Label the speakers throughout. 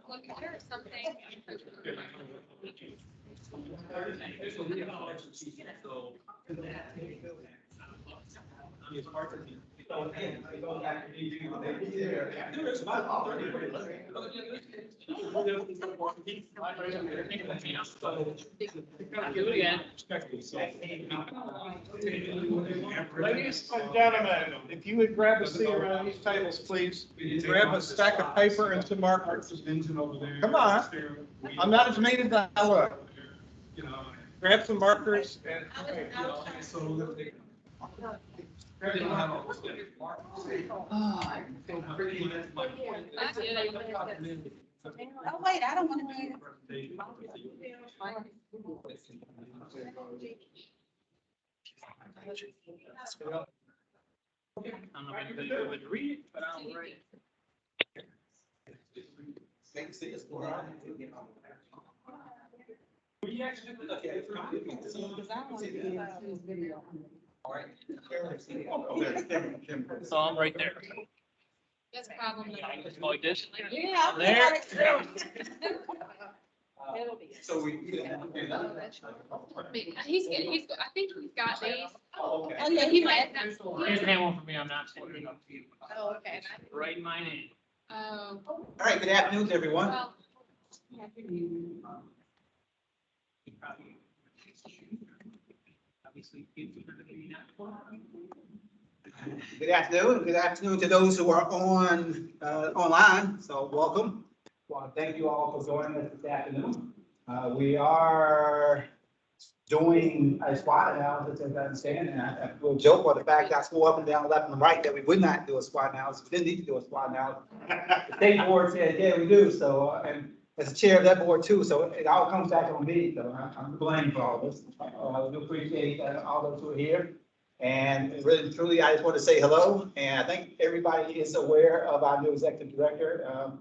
Speaker 1: Look, there's something.
Speaker 2: Ladies and gentlemen, if you would grab a seat around these tables, please. Grab a stack of paper and some markers. Come on. I'm not as mean as I look. Grab some markers and.
Speaker 3: Oh, wait, I don't want to be.
Speaker 4: I'm not going to be able to read it, but I'll write. So I'm right there.
Speaker 1: That's probably.
Speaker 4: Just like this.
Speaker 3: Yeah.
Speaker 4: There.
Speaker 5: So we.
Speaker 1: He's good. I think he's got these.
Speaker 5: Oh,
Speaker 3: Oh, yeah,
Speaker 1: He might have.
Speaker 4: Here's hand one for me. I'm not splitting it up to you.
Speaker 1: Oh, okay.
Speaker 4: Write my name.
Speaker 1: Oh,
Speaker 5: All right, good afternoon, everyone.
Speaker 1: well.
Speaker 4: Obviously, kids are going to be not.
Speaker 5: Good afternoon. Good afternoon to those who are on, online. So welcome. Well, thank you all for joining us this afternoon. We are doing a SWOT analysis, as I understand, and I will joke about the fact that I swore up and down, left and right, that we would not do a SWOT analysis. We didn't need to do a SWOT analysis. The state board said, yeah, we do. So, and as the chair of that board too, so it all comes back on me. So I'm to blame for all this. I do appreciate all those who are here. And really, truly, I just want to say hello. And I think everybody is aware of our new executive director.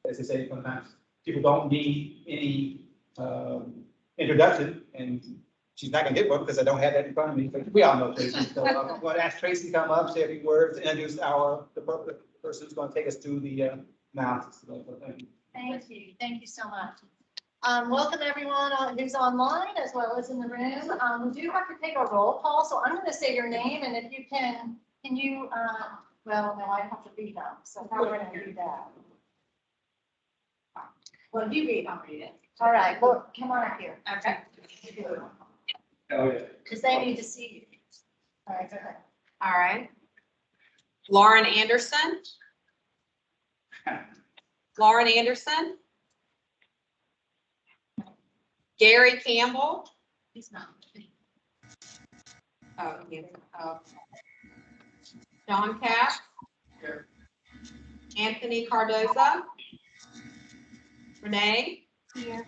Speaker 5: As I say, sometimes people don't need any introduction, and she's not gonna get one because I don't have that in front of me, but we all know Tracy. So I'm going to ask Tracy to come up, say a few words, and introduce the person who's going to take us through the analysis.
Speaker 6: Thank you so much. Welcome everyone who's online as well as in the room. We do have to take a roll call, so I'm going to say your name, and if you can you, well, no, I have to read them, so how are we going to do that? Well, you read, I'll read it. All right, well, come on up here. Okay.
Speaker 5: Oh, yeah.
Speaker 6: Because they need to see you. All right, go ahead.
Speaker 7: All right. Lauren Anderson. Lauren Anderson. Gary Campbell.
Speaker 6: He's not.
Speaker 7: Oh, yeah. John Capp.
Speaker 5: Here.
Speaker 7: Anthony Cardoza. Renee.
Speaker 6: Here.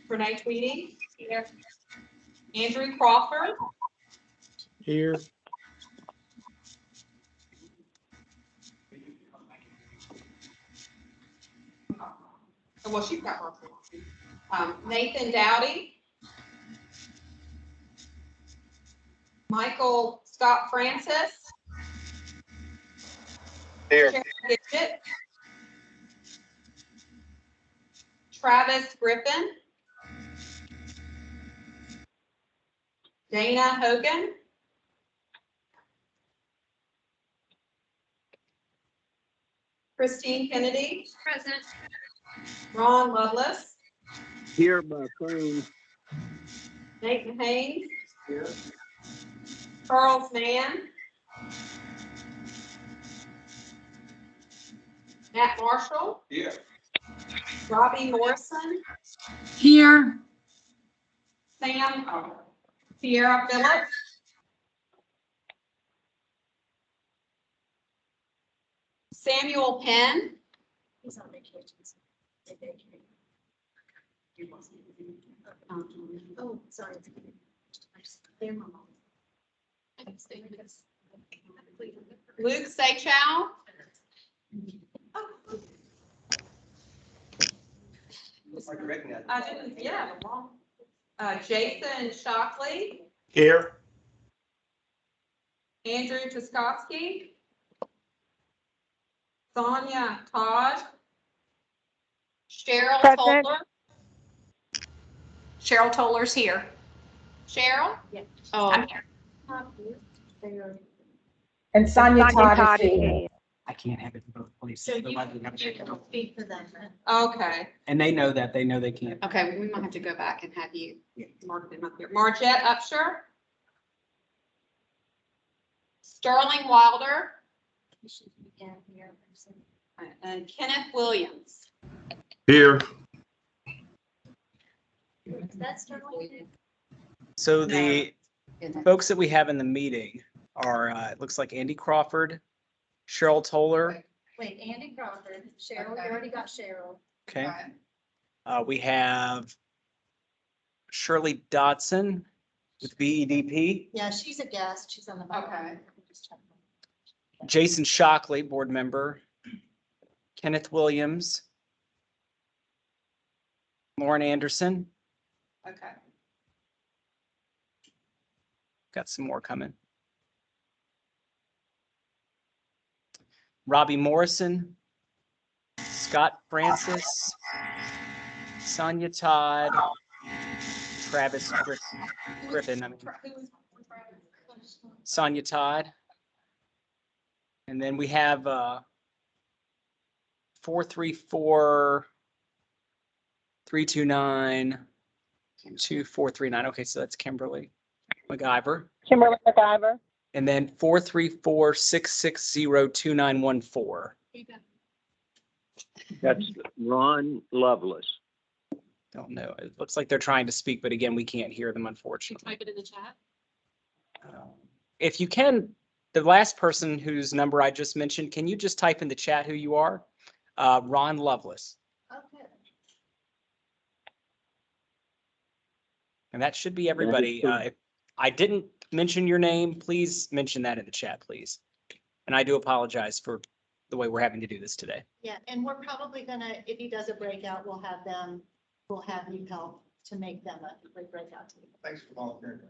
Speaker 7: Renee Tweedy. Here. Andrew Crawford.
Speaker 2: Here.
Speaker 7: Oh, well, she's got her. Nathan Dowdy. Michael Scott Francis.
Speaker 2: Here.
Speaker 7: Sharon Gidget. Travis Griffin. Dana Hogan. Christine Kennedy.
Speaker 1: Present.
Speaker 7: Ron Lovelace.
Speaker 2: Here by phone.
Speaker 7: Nathan Haynes.
Speaker 5: Here.
Speaker 7: Charles Mann. Matt Marshall.
Speaker 5: Here.
Speaker 7: Robbie Morrison.
Speaker 3: Here.
Speaker 7: Sam. Sierra Phillips. Samuel Penn.
Speaker 6: He's on vacation. Oh, sorry. There, Mama.
Speaker 7: Luke Seychow, I didn't, yeah, the wrong. Jason Shockley,
Speaker 2: Here.
Speaker 7: Andrew Tuskowski, Sonia Todd, Cheryl
Speaker 8: Present.
Speaker 7: Toller,
Speaker 3: Cheryl Toller's here.
Speaker 7: Cheryl,
Speaker 1: Oh,
Speaker 3: I'm here.
Speaker 8: And Sonia Todd is here.
Speaker 3: here.
Speaker 5: I can't have it in both places.
Speaker 6: So you
Speaker 5: Otherwise we have to
Speaker 6: you
Speaker 5: check it
Speaker 6: can
Speaker 5: out.
Speaker 6: speak for them.
Speaker 7: okay,
Speaker 5: And they know that, they know they can't.
Speaker 3: Okay, we might have to go back and have you.
Speaker 7: mark them up here. Margette Upshur, Sterling Wilder,
Speaker 6: Yeah, here.
Speaker 7: and Kenneth Williams.
Speaker 2: Here.
Speaker 6: That's totally.
Speaker 5: So the folks that we have in the meeting are, it looks like Andy Crawford, Cheryl Toller.
Speaker 6: Wait, Andy Crawford, Cheryl, you already got Cheryl.
Speaker 5: Okay. We have Shirley Dotson with BEDP,
Speaker 6: Yeah, she's a guest. She's on the.
Speaker 7: Okay.
Speaker 5: Jason Shockley, board member, Kenneth Williams, Lauren Anderson,
Speaker 7: Okay.
Speaker 5: got some more coming. Robbie Morrison, Scott Francis, Sonia Todd, Travis Griffin, Sonia Todd. And then we have 434-329-2439. Okay, so that's Kimberly MacGyver.
Speaker 8: Kimberly MacGyver.
Speaker 5: And then 434-660-2914.
Speaker 9: That's Ron Lovelace.
Speaker 5: Don't know. It looks like they're trying to speak, but again, we can't hear them, unfortunately.
Speaker 1: type it in the chat.
Speaker 5: If you can, the last person whose number I just mentioned, can you just type in the chat who you are? Ron Lovelace.
Speaker 6: Okay.
Speaker 5: And that should be everybody. If I didn't mention your name, please mention that in the chat, please. And I do apologize for the way we're having to do this today.
Speaker 6: Yeah, and we're probably gonna, if he does a breakout, we'll have you help to make them a great breakout team.
Speaker 2: Thanks for volunteering.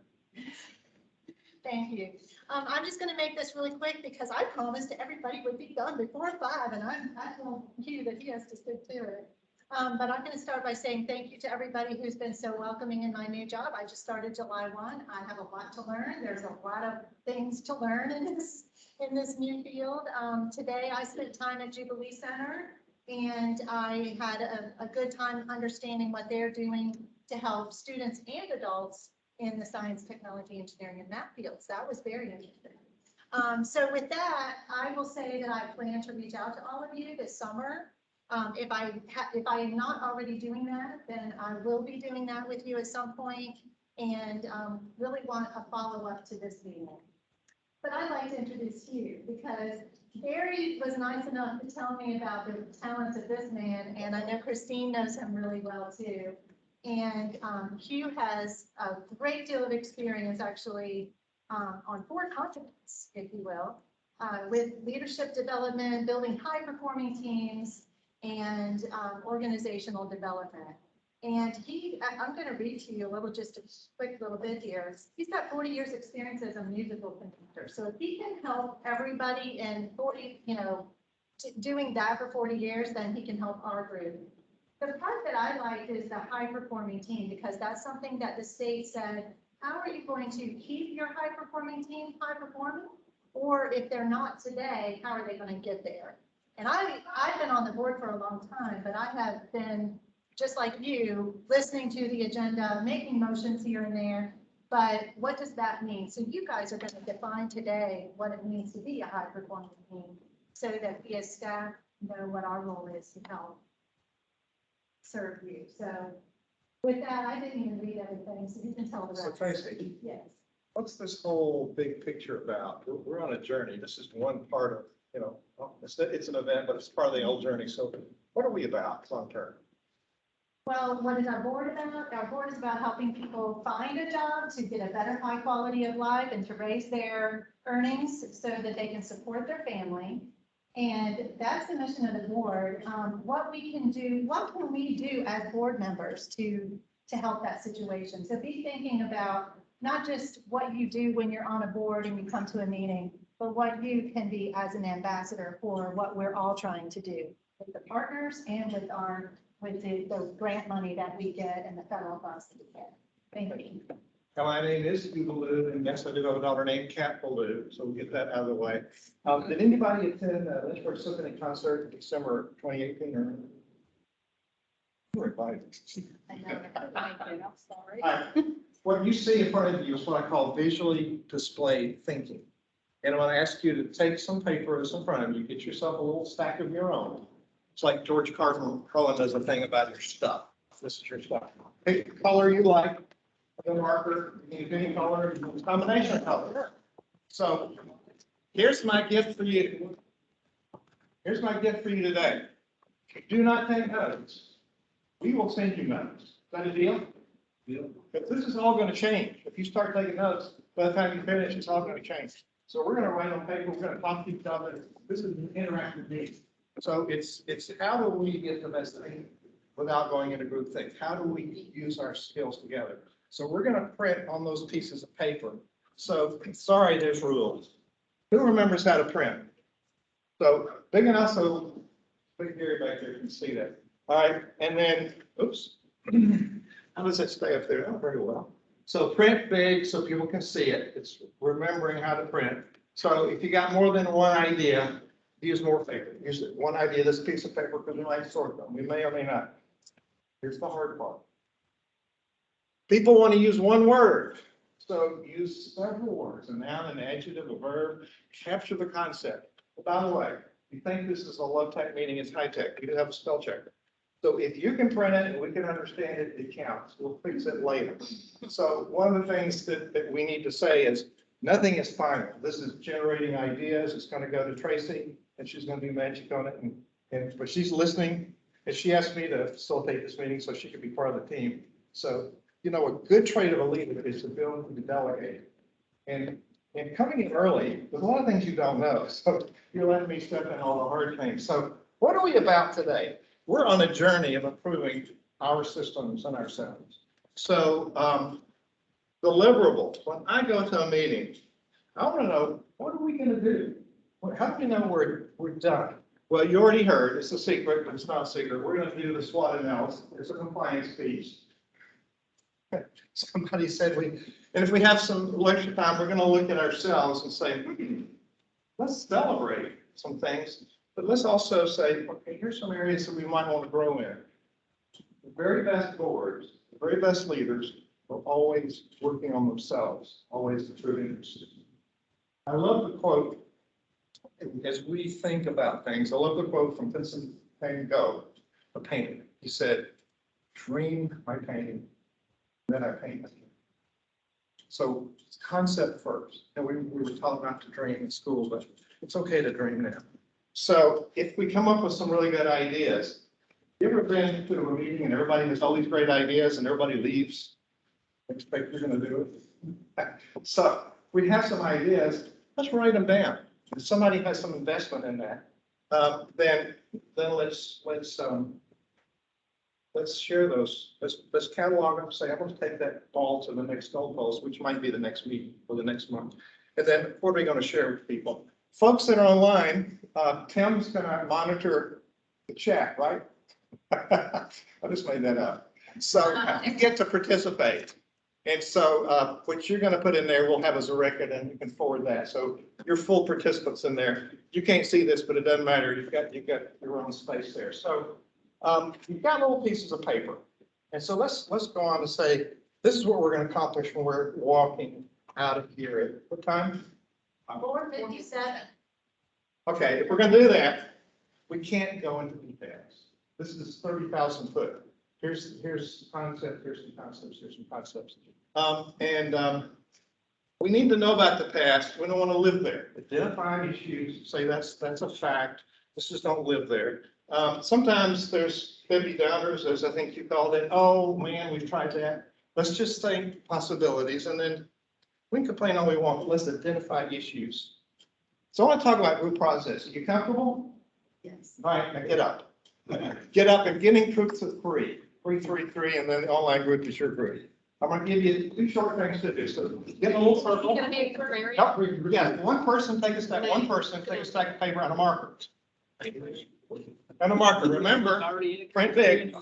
Speaker 6: Thank you. I'm just gonna make this really quick because I promised everybody would be done before 5 and I told you that he has to stick to it. But I'm gonna start by saying thank you to everybody who's been so welcoming in my new job. I just started July 1. I have a lot to learn. There's a lot of things to learn in this new field. Today I spent time at Jubilee Center and I had a good time understanding what they're doing to help students and adults in the science, technology, engineering, and math fields. That was very interesting. So with that, I will say that I plan to reach out to all of you this summer. If I am not already doing that, then I will be doing that with you at some point and really want a follow-up to this meeting. But I'd like to introduce Hugh because Barry was nice enough to tell me about the talents of this man, and I know Christine knows him really well too. And Hugh has a great deal of experience actually on 4 continents, if you will, with leadership development, building high-performing teams, and organizational development. And I'm going to read to you just a quick little bit here. He's got 40 years experience as a musical conductor. So if he can help everybody in 40, doing that for 40 years, then he can help our group. The part that I liked is the high performing team, because that's something that the state said, how are you going to keep your high performing team high performing? Or if they're not today, how are they going to get there? And I've been on the board for a long time, but I have been, just like you, listening to the agenda, making motions here and there. But what does that mean? So you guys are going to define today what it means to be a high performing team so that we as staff know what our role is to help serve you. So with that, I didn't even read everything, so you can tell the
Speaker 2: So
Speaker 6: rest.
Speaker 2: Tracy,
Speaker 6: Yes.
Speaker 2: what's this whole big picture about? We're on a journey. This is one part of, it's an event, but it's part of the whole journey. So what are we about long term?
Speaker 6: Well, what is our board about? Our board is about helping people find a job to get a better high quality of life and to raise their earnings so that they can support their family. And that's the mission of the board. What we can do, what can we do as board members to help that situation? So be thinking about not just what you do when you're on a board and you come to a meeting, but what you can be as an ambassador for what we're all trying to do with the partners and with the grant money that we get and the federal funds that we get. Thank you.
Speaker 2: Now, my name is Stu Baloo, and yes, I do have a daughter named Kat Baloo, so we'll get that out of the way. Did anybody attend Lynchburg Symphony concert in December 2018 or? You were invited.
Speaker 6: I know, I'm sorry.
Speaker 2: All right. What you see in front of you is what I call visually displayed thinking. And I'm going to ask you to take some paper that's in front of you, get yourself a little stack of your own. It's like George Carlin does a thing about your stuff. This is your stuff. Pick the color you like, the marker, you can use any color, you can use a combination of colors. So here's my gift for you. Here's my gift for you today. Do not take notes. We will send you notes. Is that a deal? But this is all going to change. If you start taking notes, by the time you finish, it's all going to change. So we're going to write on paper, we're going to talk to each other. This is an interactive meeting. So it's how do we get the best thing without going into group think? How do we use our skills together? So we're going to print on those pieces of paper. So sorry, there's rules. Who remembers how to print? So big enough so big Gary back there can see that. All right, and then, oops. How does it stay up there? Oh, very well. So print big so people can see it. It's remembering how to print. So if you got more than one idea, use more paper. Use one idea, this piece of paper, because we might sort them. We may or may not. Here's the hard part. People want to use one word. So use several words, a noun, an adjective, a verb, capture the concept. By the way, you think this is a low tech meeting, it's high tech. We do have a spell checker. So if you can print it and we can understand it, it counts. We'll fix it later. So one of the things that we need to say is nothing is final. This is generating ideas. It's going to go to Tracy and she's going to do magic on it. But she's listening and she asked me to facilitate this meeting so she could be part of the team. So, you know, a good trait of a leader is the ability to delegate. And coming in early, there's a lot of things you don't know. So you're letting me step in all the hard things. So what are we about today? We're on a journey of improving our systems and ourselves. So deliverables. When I go to a meeting, I want to know, what are we going to do? How do we know we're done? Well, you already heard, it's a secret, but it's not a secret. We're going to do the SWOT analysis. It's a compliance piece. Somebody said and if we have some lecture time, we're going to look at ourselves and say, let's celebrate some things. But let's also say, okay, here's some areas that we might want to grow in. The very best boards, the very best leaders are always working on themselves, always improving. I love the quote, as we think about things, I love the quote from Vincent van Gogh, a painter. He said, dream my painting, then I paint it. So concept first. And we were taught not to dream in school, but it's okay to dream now. So if we come up with some really good ideas, you ever been to a meeting and everybody has all these great ideas and everybody leaves? Expect you're going to do it. So we have some ideas, let's write them down. If somebody has some investment in that, then let's share those. Let's catalog them, say, I'm going to take that ball to the next goalpost, which might be the next meeting or the next month. And then what are we going to share with people? Folks that are online, Tim's going to monitor the chat, right? I just made that up. So you get to participate. And so what you're going to put in there, we'll have as a record and you can forward that. So you're full participants in there. You can't see this, but it doesn't matter. You've got your own space there. So you've got little pieces of paper. And so let's go on to say, this is what we're going to accomplish when we're walking out of here at what time?
Speaker 6: 4:57.
Speaker 2: Okay, if we're going to do that, we can't go into details. This is 30,000 foot. Here's concept, here's some concepts, here's some concepts. We need to know about the past. We don't want to live there. Identify issues, say that's a fact. Let's just don't live there. Sometimes there's Debbie Downers, as I think you called it. Oh, man, we've tried that. Let's just think possibilities and then we can complain all we want, but let's identify issues. So I want to talk about group process. Are you comfortable?
Speaker 6: Yes.
Speaker 2: All right, now get up. Get up and getting groups of three, and then the online group is your group. I'm going to give you 2 short things to do. So get in a little circle.
Speaker 1: You're gonna be for Larry?
Speaker 2: Nope, yeah, one person take a stack of paper and a marker. And a marker, remember, print big.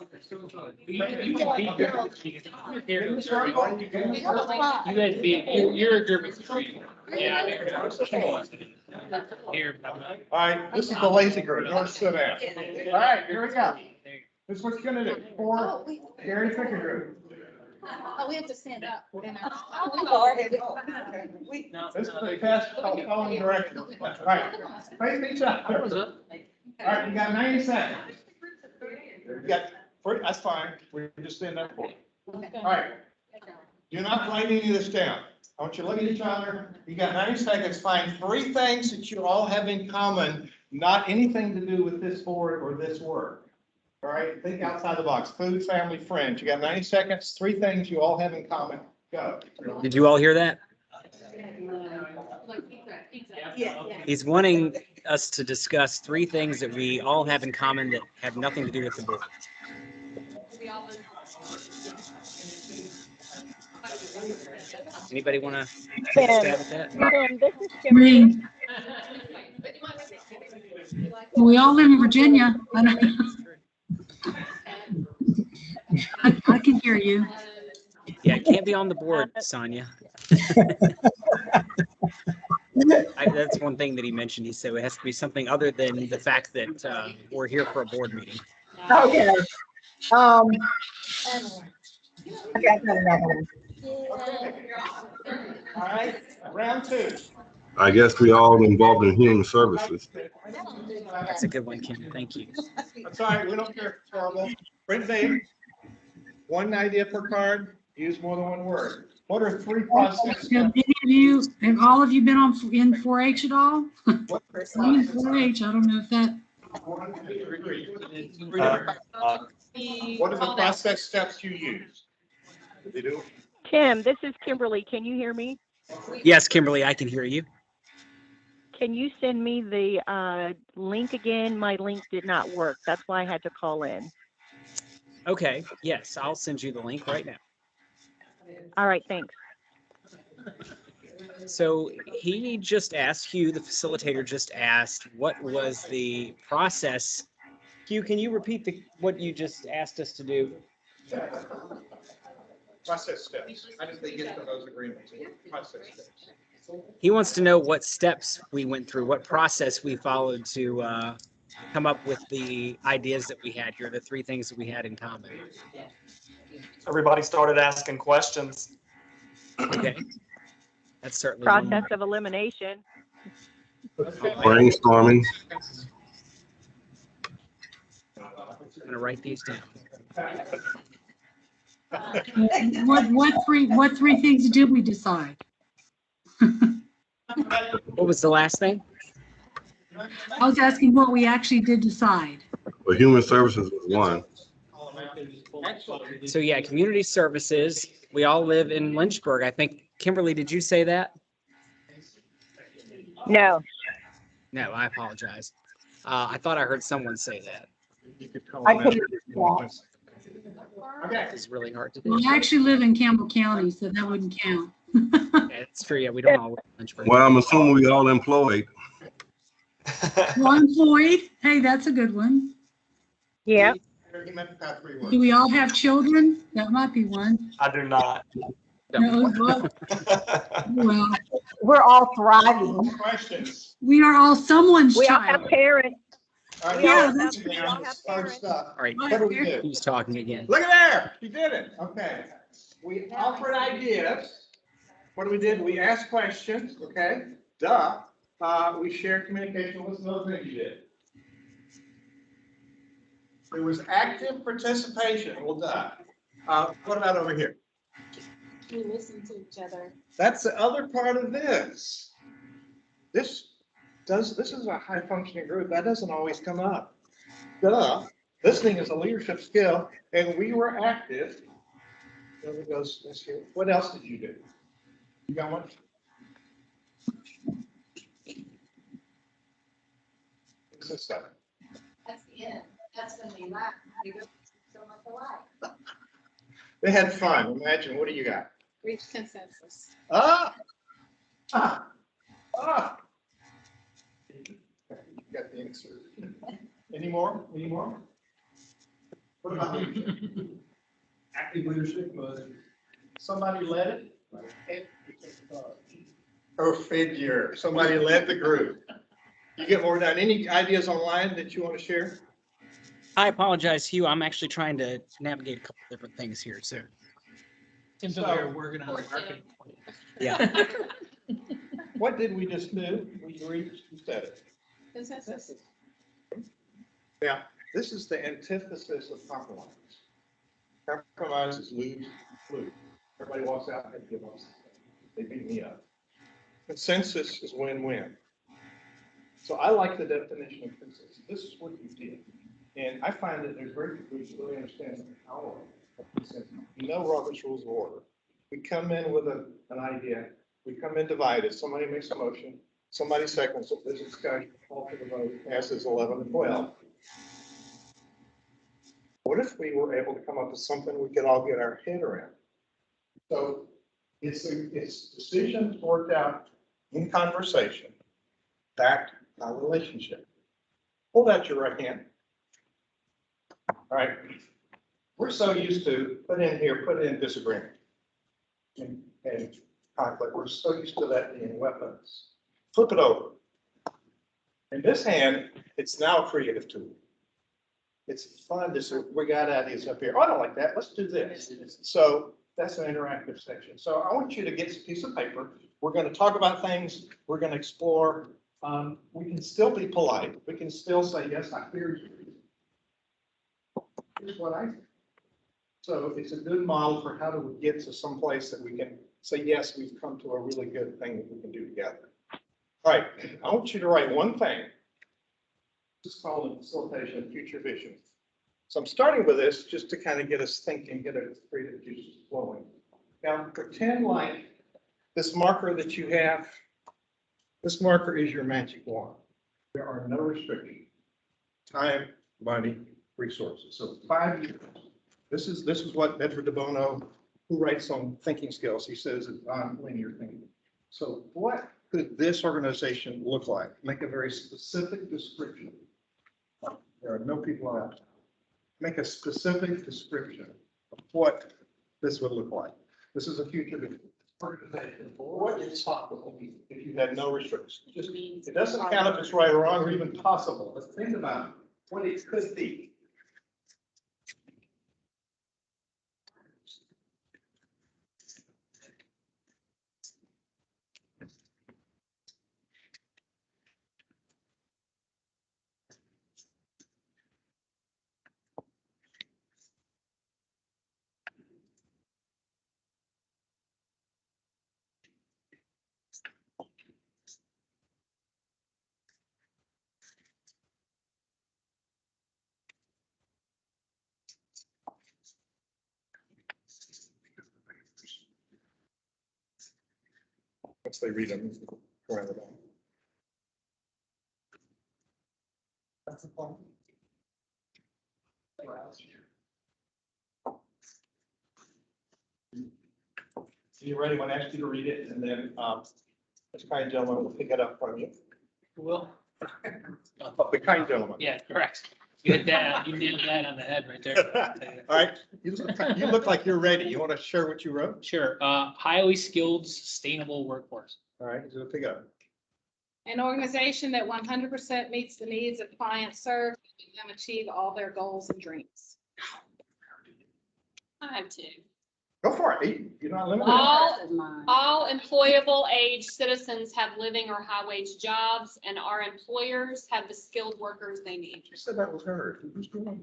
Speaker 4: You guys be, you're a group of 3. Yeah. Here.
Speaker 2: All right, this is the lazy group. You want to sit down. All right, here we go. This is what you're gonna do. For Gary Picker group.
Speaker 6: Oh, we have to stand up.
Speaker 2: This is the fast following direction. All right, face each other. All right, you got 90 seconds. You got, that's fine. We're just stand up for it. All right. Do not write any of this down. I want you to look at each other. You got 90 seconds. Find 3 things that you all have in common, not anything to do with this board or this work. All right, think outside the box. Food, family, friends. You got 90 seconds. 3 things you all have in common. Go.
Speaker 10: Did you all hear that?
Speaker 1: Like pizza, pizza.
Speaker 6: Yeah.
Speaker 10: He's wanting us to discuss 3 things that we all have in common that have nothing to do with the board.
Speaker 1: We all live-
Speaker 10: Anybody want to
Speaker 8: Kim,
Speaker 10: stab at that?
Speaker 8: Kim, this is Kimberly.
Speaker 11: We all live in Virginia. I can hear you.
Speaker 10: Yeah, it can't be on the board, Sonia. That's one thing that he mentioned. He said it has to be something other than the fact that we're here for a board meeting.
Speaker 8: Okay. I got another one.
Speaker 2: All right, round 2.
Speaker 12: I guess we all involved in human services.
Speaker 10: That's a good one, Kim. Thank you.
Speaker 2: That's all right. We don't care if it's horrible. Print big. 1 idea per card. Use more than 1 word. What are 3 processes?
Speaker 11: Have any of you, have all of you been in 4-H at all? I'm in 4-H. I don't know if that,
Speaker 2: What are the process steps you use? They do?
Speaker 8: Kim, this is Kimberly. Can you hear me?
Speaker 10: Yes, Kimberly, I can hear you.
Speaker 8: Can you send me the link again? My link did not work. That's why I had to call in.
Speaker 10: Okay, yes, I'll send you the link right now.
Speaker 8: All right, thanks.
Speaker 10: So he just asked, Hugh, the facilitator just asked, what was the process? Hugh, can you repeat what you just asked us to do?
Speaker 2: Process steps. I just think get to those agreements. Process steps.
Speaker 10: He wants to know what steps we went through, what process we followed to come up with the ideas that we had here, the 3 things that we had in common.
Speaker 13: Everybody started asking questions.
Speaker 10: Okay. That's certainly one
Speaker 8: Process of elimination.
Speaker 12: Brainstorming.
Speaker 10: I'm going to write these down.
Speaker 11: what three things did we decide?
Speaker 10: What was the last thing?
Speaker 11: I was asking what we actually did decide.
Speaker 12: Well, human services was 1.
Speaker 10: So yeah, community services. We all live in Lynchburg. I think, Kimberly, did you say that?
Speaker 8: No.
Speaker 10: No, I apologize. I thought I heard someone say that.
Speaker 8: I couldn't.
Speaker 2: Okay.
Speaker 10: It's really hard to do.
Speaker 11: Well, I actually live in Campbell County, so that wouldn't count.
Speaker 10: Yeah, it's true. Yeah, we don't all live in Lynchburg.
Speaker 12: Well, I'm assuming we all employed.
Speaker 11: Well, employed. Hey, that's a good one.
Speaker 8: Yeah.
Speaker 11: Do we all have children? That might be one.
Speaker 13: I do not.
Speaker 11: No, well,
Speaker 8: We're all thriving.
Speaker 2: Questions?
Speaker 11: we are all someone's
Speaker 8: We all have
Speaker 11: child.
Speaker 8: parents.
Speaker 2: All right,
Speaker 11: Yeah,
Speaker 2: that's
Speaker 11: that's-
Speaker 2: hard stuff.
Speaker 10: All right,
Speaker 2: What do we do?
Speaker 10: who's talking again?
Speaker 2: Look at there. You did it. Okay. We offered ideas. What do we did? We asked questions, okay? Duh. We shared communication. What's the other thing you did? There was active participation. Well, duh. What about over here?
Speaker 7: We listen to each other.
Speaker 2: That's the other part of this. This is a high functioning group. That doesn't always come up. Duh. Listening is a leadership skill, and we were active. There we go. Let's hear. What else did you do? You got one? What's this stuff?
Speaker 6: That's the end. That's when we laugh. We go so much alike.
Speaker 2: They had fun. Imagine. What do you got?
Speaker 7: Reach consensus.
Speaker 2: Ah! Ah! Ah! You got the answer. Any more? Any more? What about leadership? Active leadership was somebody led it. Or figure, somebody led the group. You get more done. Any ideas online that you want to share?
Speaker 10: I apologize, Hugh. I'm actually trying to navigate a couple different things here, so.
Speaker 4: Seems like we're working on a marketing plan.
Speaker 10: Yeah.
Speaker 2: What did we just do? We reached, who said it?
Speaker 7: Consensus.
Speaker 2: Yeah, this is the antithesis of compromise. Compromise is lose. Everybody walks out and give up. They beat me up. Consensus is win-win. So I like the definition of consensus. This is what you did. And I find that there's very few people who really understand the power of consensus. You know Robert's Rules of Order. We come in with an idea. We come in divided. Somebody makes a motion. Somebody seconds it. There's a discussion. Call for the vote. Passes 11 to 12. What if we were able to come up with something we could all get our head around? So it's decisions worked out in conversation, backed by relationship. Hold out your right hand. All right. We're so used to put in disagreement and conflict. We're so used to that being weapons. Flip it over. In this hand, it's now a creative tool. It's fun to say, we got ideas up here. Oh, I don't like that. Let's do this. So that's an interactive section. So I want you to get a piece of paper. We're going to talk about things. We're going to explore. We can still be polite. We can still say, yes, I hear you. Here's what I think. So it's a good model for how do we get to some place that we can say, yes, we've come to a really good thing that we can do together. All right. I want you to write one thing. Just called a facilitation of future vision. So I'm starting with this just to kind of get us thinking, get our creative juices flowing. Now pretend like this marker that you have, this marker is your magic wand. There are no restrictions. Time, money, resources. So 5 years. This is what Edward de Bono, who writes on thinking skills, he says it's non-linear thinking. So what could this organization look like? Make a very specific description. There are no people around. Make a specific description of what this would look like. This is a future organization. What is possible if you had no restrictions? Just, it doesn't count if it's right or wrong or even possible. Let's think about what it could be. Once they read them, around the back. That's the point. You ready when I ask you to read it, and then this kind gentleman will pick it up from you.
Speaker 4: Will?
Speaker 2: Oh, the kind gentleman.
Speaker 4: Yeah, correct. You hit that, you nailed that on the head right there.
Speaker 2: All right, you look like you're ready. You want to share what you wrote?
Speaker 4: Sure, highly skilled, sustainable workforce.
Speaker 2: All right, so pick up.
Speaker 7: An organization that 100% meets the needs of clients served and achieve all their goals and dreams.
Speaker 1: I have two.
Speaker 2: Go for it. You're not limited.
Speaker 1: All employable age citizens have living or high wage jobs, and our employers have the skilled workers they need.
Speaker 2: You said that was her. Who's doing?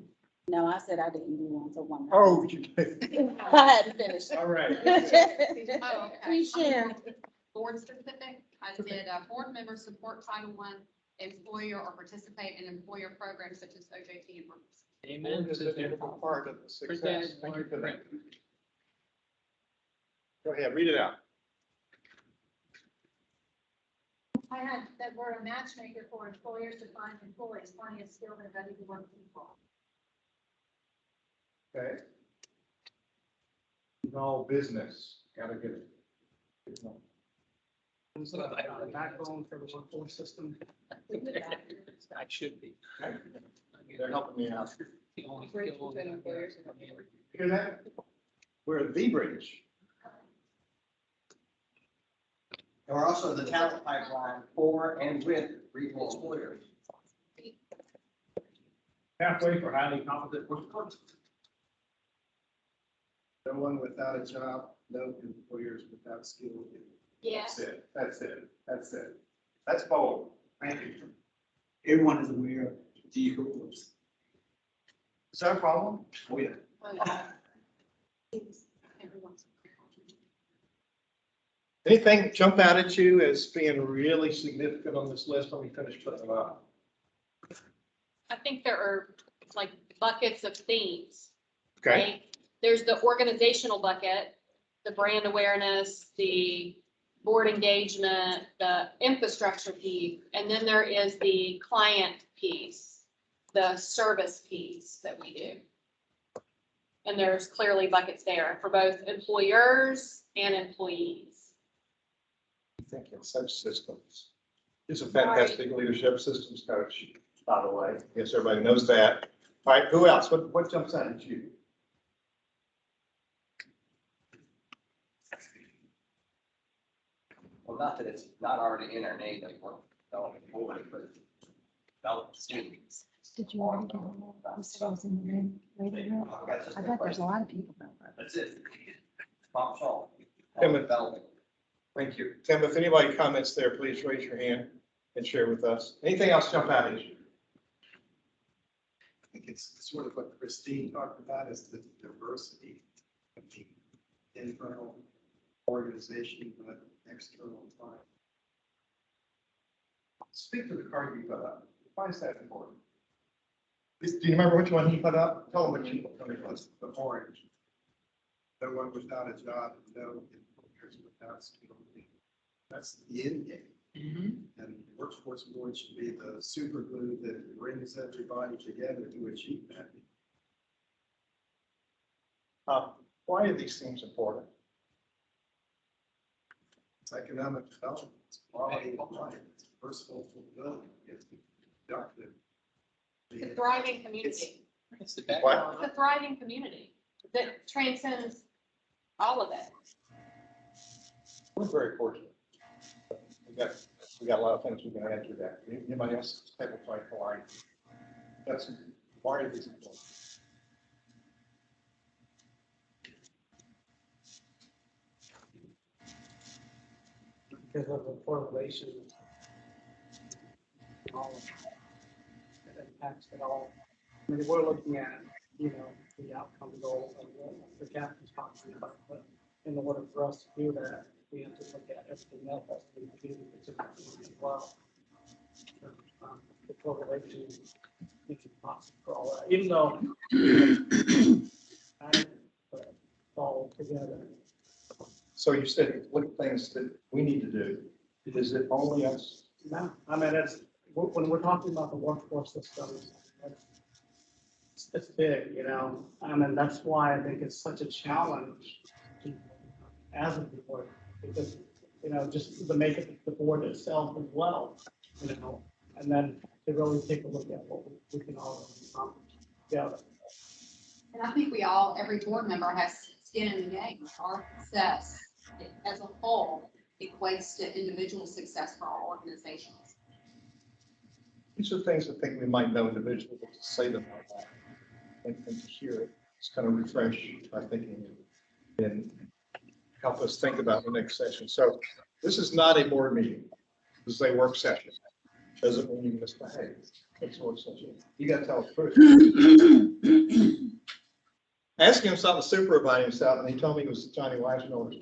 Speaker 7: No, I said I didn't do one for one.
Speaker 2: Oh, you did.
Speaker 7: I hadn't finished.
Speaker 2: All right.
Speaker 1: Oh, okay.
Speaker 7: We share.
Speaker 1: Board specific, I did board member support Title I
Speaker 3: employer or participate in employer programs such as OJT and WORKS.
Speaker 4: Amen.
Speaker 2: Is an integral part of the success. Thank you for that. Go ahead, read it out.
Speaker 6: I had that we're a matchmaker for employers to find employees, plenty of skilled and ready to work people.
Speaker 2: Okay. No business, gotta get it.
Speaker 4: The backbone for the workforce system. I should be.
Speaker 2: They're helping me out.
Speaker 4: The only skill that employers.
Speaker 2: Hear that? We're the bridge.
Speaker 5: And we're also the talent pipeline for and with regional employers.
Speaker 2: Halfway for highly competent workforce.
Speaker 14: No one without a job, no employers without skill.
Speaker 6: Yes.
Speaker 2: That's it, that's it, that's it. That's bold. Thank you.
Speaker 5: Everyone is aware of the rules.
Speaker 2: Is that a problem?
Speaker 5: Oh, yeah.
Speaker 2: Anything jump out at you as being really significant on this list when we finish putting them up?
Speaker 1: I think there are like buckets of themes.
Speaker 2: Okay,
Speaker 1: Right? There's the organizational bucket, the brand awareness, the board engagement, the infrastructure piece, and then there is the client piece, the service piece that we do. And there's clearly buckets there for both employers and employees.
Speaker 2: think in such systems. He's a fantastic leadership systems coach, by the way. Yes, everybody knows that. All right, who else? What jumps out at you?
Speaker 15: Well, not that it's not already in our name, that we're developing forward, but develop students.
Speaker 11: Did you already get who said I was in the room? Lady room? I bet there's a lot of people out there.
Speaker 15: That's it. Pop Shaw.
Speaker 2: Developing. Thank you. Tim, if anybody comments there, please raise your hand and share with us. Anything else jump out at you?
Speaker 14: I think it's sort of what Christine talked about is the diversity of the internal organization, but external client.
Speaker 2: Speak to the card you put up. Why is that important? Do you remember which one he put up? Tell them which one was.
Speaker 14: The orange. No one without a job, no employers without skill. That's the end game. And the workforce board should be the super glue that brings everybody together to achieve that.
Speaker 2: Why are these things important?
Speaker 14: It's economic development, it's quality of life, it's personal fulfillment, it's productive.
Speaker 1: It's a thriving community.
Speaker 4: It's the
Speaker 2: What?
Speaker 1: It's a thriving community that transcends all of it.
Speaker 2: We're very fortunate. We got a lot of things we can add to that. Anybody else have a fight for life? That's why are these important?
Speaker 16: Because of the correlation. All of that impacts it all. I mean, we're looking at, the outcome goals of what the captain's talking about, but in order for us to do that, we have to look at everything else that's being community as well. The correlation makes it possible for all that, even though I fall together.
Speaker 2: So you said, what things that we need to do? Is it only us?
Speaker 16: No, I mean, when we're talking about the workforce system, it's big, I mean, that's why I think it's such a challenge as a board, because, just the makeup of the board itself as well, and then to really take a look at what we can all accomplish together.
Speaker 3: And I think every board member has skin in the game. Our success as a whole equates to individual success for our organizations.
Speaker 2: These are things I think we might know individually, but to say them like that and to hear it, it's kind of refresh our thinking and help us think about the next session. So this is not a board meeting. This is a work session. Doesn't mean you misbehave. It's a work session. You got to tell the truth. Asking him something super about himself, and he told me it was Johnny Weissmuller.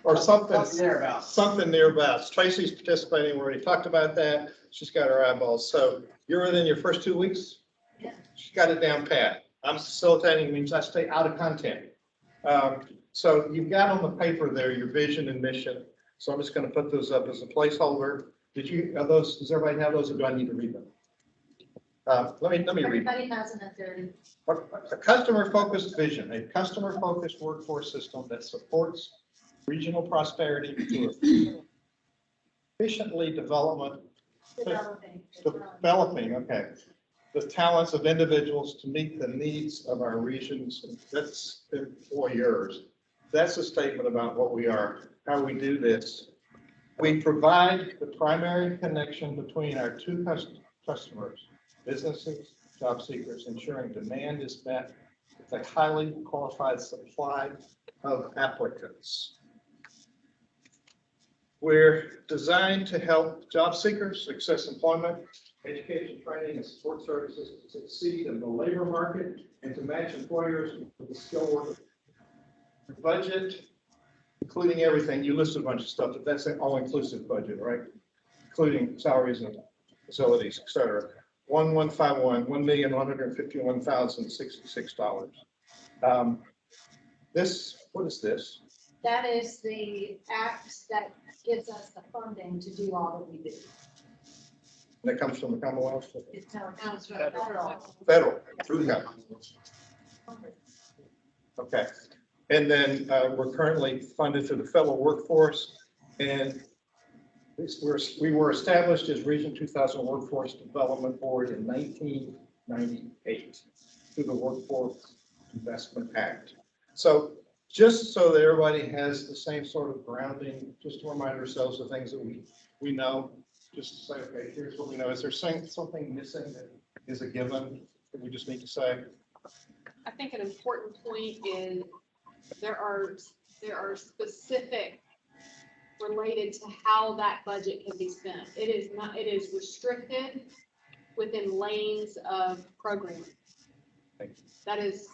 Speaker 2: or something.
Speaker 15: Something thereabouts.
Speaker 2: Something nearabouts. Tracy's participating. We already talked about that. She's got her eyeballs. So you're within your first 2 weeks?
Speaker 6: Yeah.
Speaker 2: She's got it down pat. I'm facilitating means I stay out of content. So you've got on the paper there your vision and mission. So I'm just going to put those up as a placeholder. Are those, does everybody have those or do I need to read them? Let me read.
Speaker 6: Everybody has an authority.
Speaker 2: A customer-focused vision, a customer-focused workforce system that supports regional prosperity through efficiently developing, okay, the talents of individuals to meet the needs of our regions. That's employers. That's a statement about what we are, how we do this. We provide the primary connection between our two customers, businesses, job seekers, ensuring demand is met with a highly qualified supply of applicants. We're designed to help job seekers access employment, education, training, and support services to succeed in the labor market and to match employers with the skilled workers. Budget, including everything, you listed a bunch of stuff, but that's an all-inclusive budget, right? Including salaries and facilities, et cetera. 1151, $1,151,066. This, what is this?
Speaker 6: That is the act that gives us the funding to do all that we do.
Speaker 2: That comes from the Commonwealth?
Speaker 6: It comes from federal.
Speaker 2: Federal, through the Commonwealth. Okay. And then we're currently funded through the federal workforce. And we were established as Region 2000 Workforce Development Board in 1998 through the Workforce Investment Act. So just so that everybody has the same sort of grounding, just to remind ourselves of things that we know, just to say, okay, here's what we know. Is there something missing that is a given that we just need to say?
Speaker 1: I think an important point is there are specific related to how that budget can be spent. It is restricted within lanes of programming. That is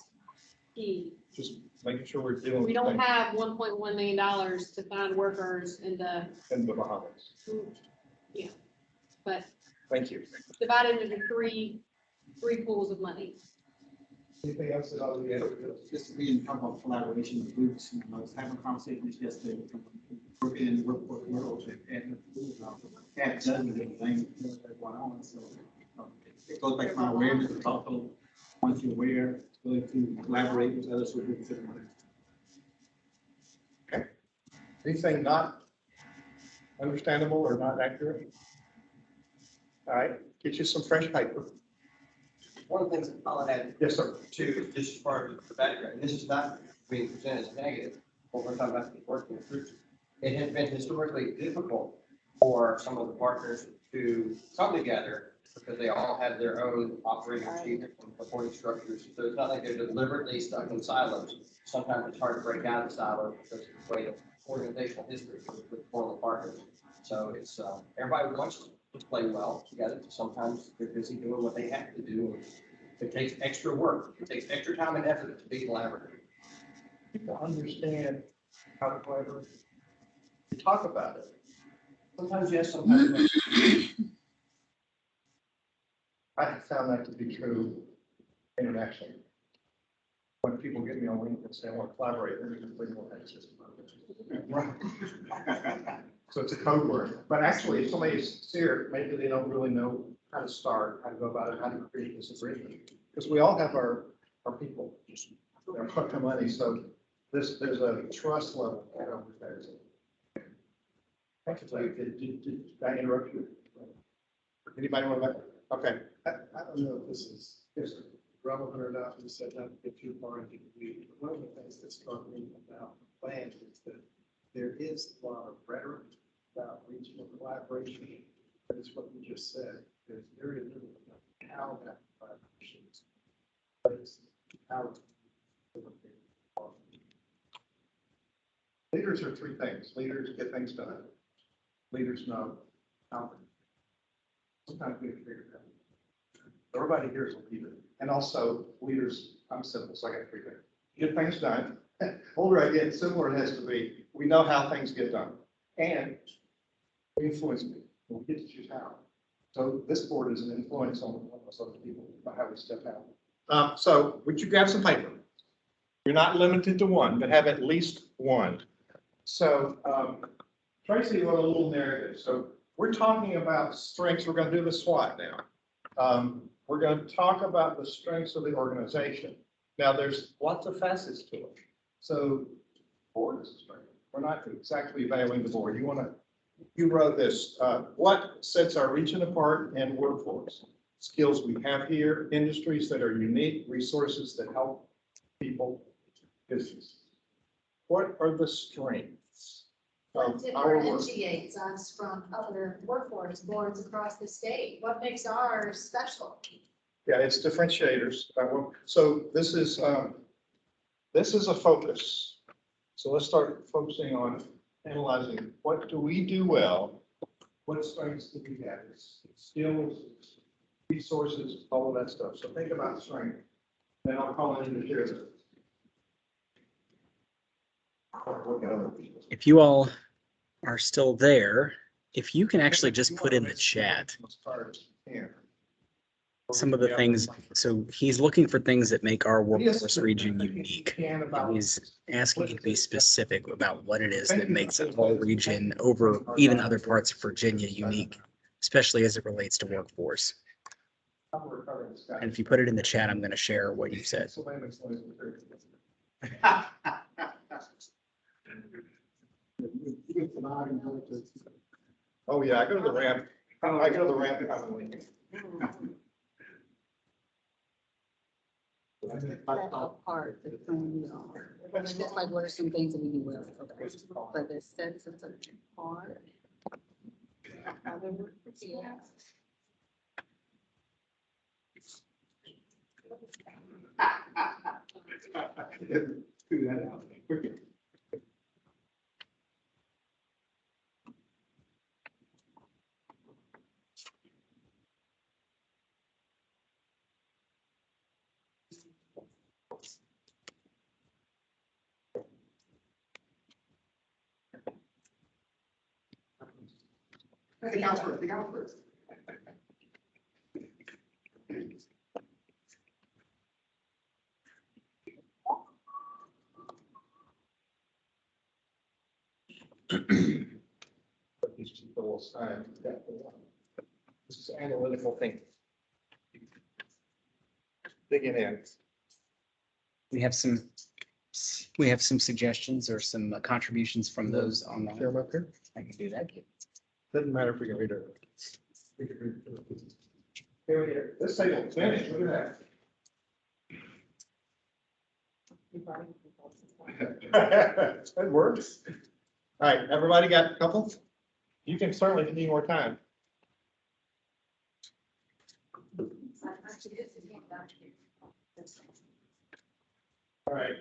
Speaker 1: key.
Speaker 2: Just making sure we're dealing.
Speaker 1: We don't have $1.1 million to find workers in the
Speaker 2: Bahamas.
Speaker 1: Yeah, but
Speaker 2: thank you.
Speaker 1: Divided into three pools of money.
Speaker 5: Anything else that I'll add? Just being talking about collaboration with groups, I was having conversations yesterday with working in the workforce world and have dozens of things going on. So it goes back to my awareness, but also once you're aware, really to collaborate with others who are doing similar.
Speaker 2: Okay. Anything not understandable or not accurate? All right, get you some fresh paper.
Speaker 15: One of the things that Colin had.
Speaker 2: Yes, sir.
Speaker 15: Too, just as far as the background, and this is not being presented as negative, what we're talking about working with groups. It has been historically difficult for some of the partners to come together because they all have their own operating procedures and reporting structures. So it's not like they're deliberately stuck in silos. Sometimes it's hard to break out of the silos because of the way of organizational history with former partners. So it's, everybody wants to play well together. Sometimes they're busy doing what they have to do. It takes extra work. It takes extra time and effort to be collaborative.
Speaker 2: People understand how to collaborate. We talk about it.
Speaker 15: Sometimes yes, sometimes no.
Speaker 2: I have found that to be true internationally. When people get me on LinkedIn and say, I want to collaborate, then we can bring more access. So it's a code word, but actually if somebody's here, maybe they don't really know how to start, how to go about it, how to create this agreement. Because we all have our people, they're hooked to money, so there's a trust level. Thank you. Did I interrupt you? Anybody want to? Okay.
Speaker 14: I don't know if this is relevant or not, we said not to get too far into the weeds. One of the things that struck me about the plan is that there is a lot of rhetoric about regional collaboration, but it's what you just said. There's very little about how that collaboration is placed, how it's
Speaker 2: Leaders are three things. Leaders get things done. Leaders know how. Sometimes we figure it out. Everybody here is a leader. And also leaders, I'm simple, so I got three things. Get things done. Older I get, simpler it has to be. we know how things get done. And we influence people, and we get to choose how. So this board is an influence on us other people by how we step out. So would you grab some paper? You're not limited to one, but have at least one. So Tracy wrote a little narrative. So we're talking about strengths. We're going to do the SWOT now. We're going to talk about the strengths of the organization. Now, there's lots of facets to it. So board is a strength. We're not exactly evaluating the board. You wrote this, what sets our region apart and workforce? Skills we have here, industries that are unique, resources that help people, business. What are the strengths
Speaker 6: What
Speaker 2: of our work?
Speaker 6: differentiates us from other workforce boards across the state? What makes ours special?
Speaker 2: Yeah, it's differentiators. So this is a focus. So let's start focusing on analyzing what do we do well? What strengths do we have? Skills, resources, all of that stuff. So think about strength. Then I'll call in the share.
Speaker 10: If you all are still there, if you can actually just put in the chat some of the things. So he's looking for things that make our workforce region unique. And he's asking you to be specific about what it is that makes our region over even other parts of Virginia unique, especially as it relates to workforce. And if you put it in the chat, I'm going to share what you said.
Speaker 2: Oh, yeah, I go to the ramp. I go to the ramp if I'm leaving.
Speaker 17: Part, just like what are some things that we do well, okay, but the sense of part.
Speaker 2: Do that out.
Speaker 14: Take out first, take out first.
Speaker 2: This is analytical thinking. Digging in.
Speaker 10: We have some suggestions or some contributions from those online.
Speaker 2: Share them up here?
Speaker 10: I can do that.
Speaker 2: Doesn't matter if we can read it. Here we go. This table is finished. Look at that. That works. All right, everybody got a couple? You can certainly, if you need more time. All right.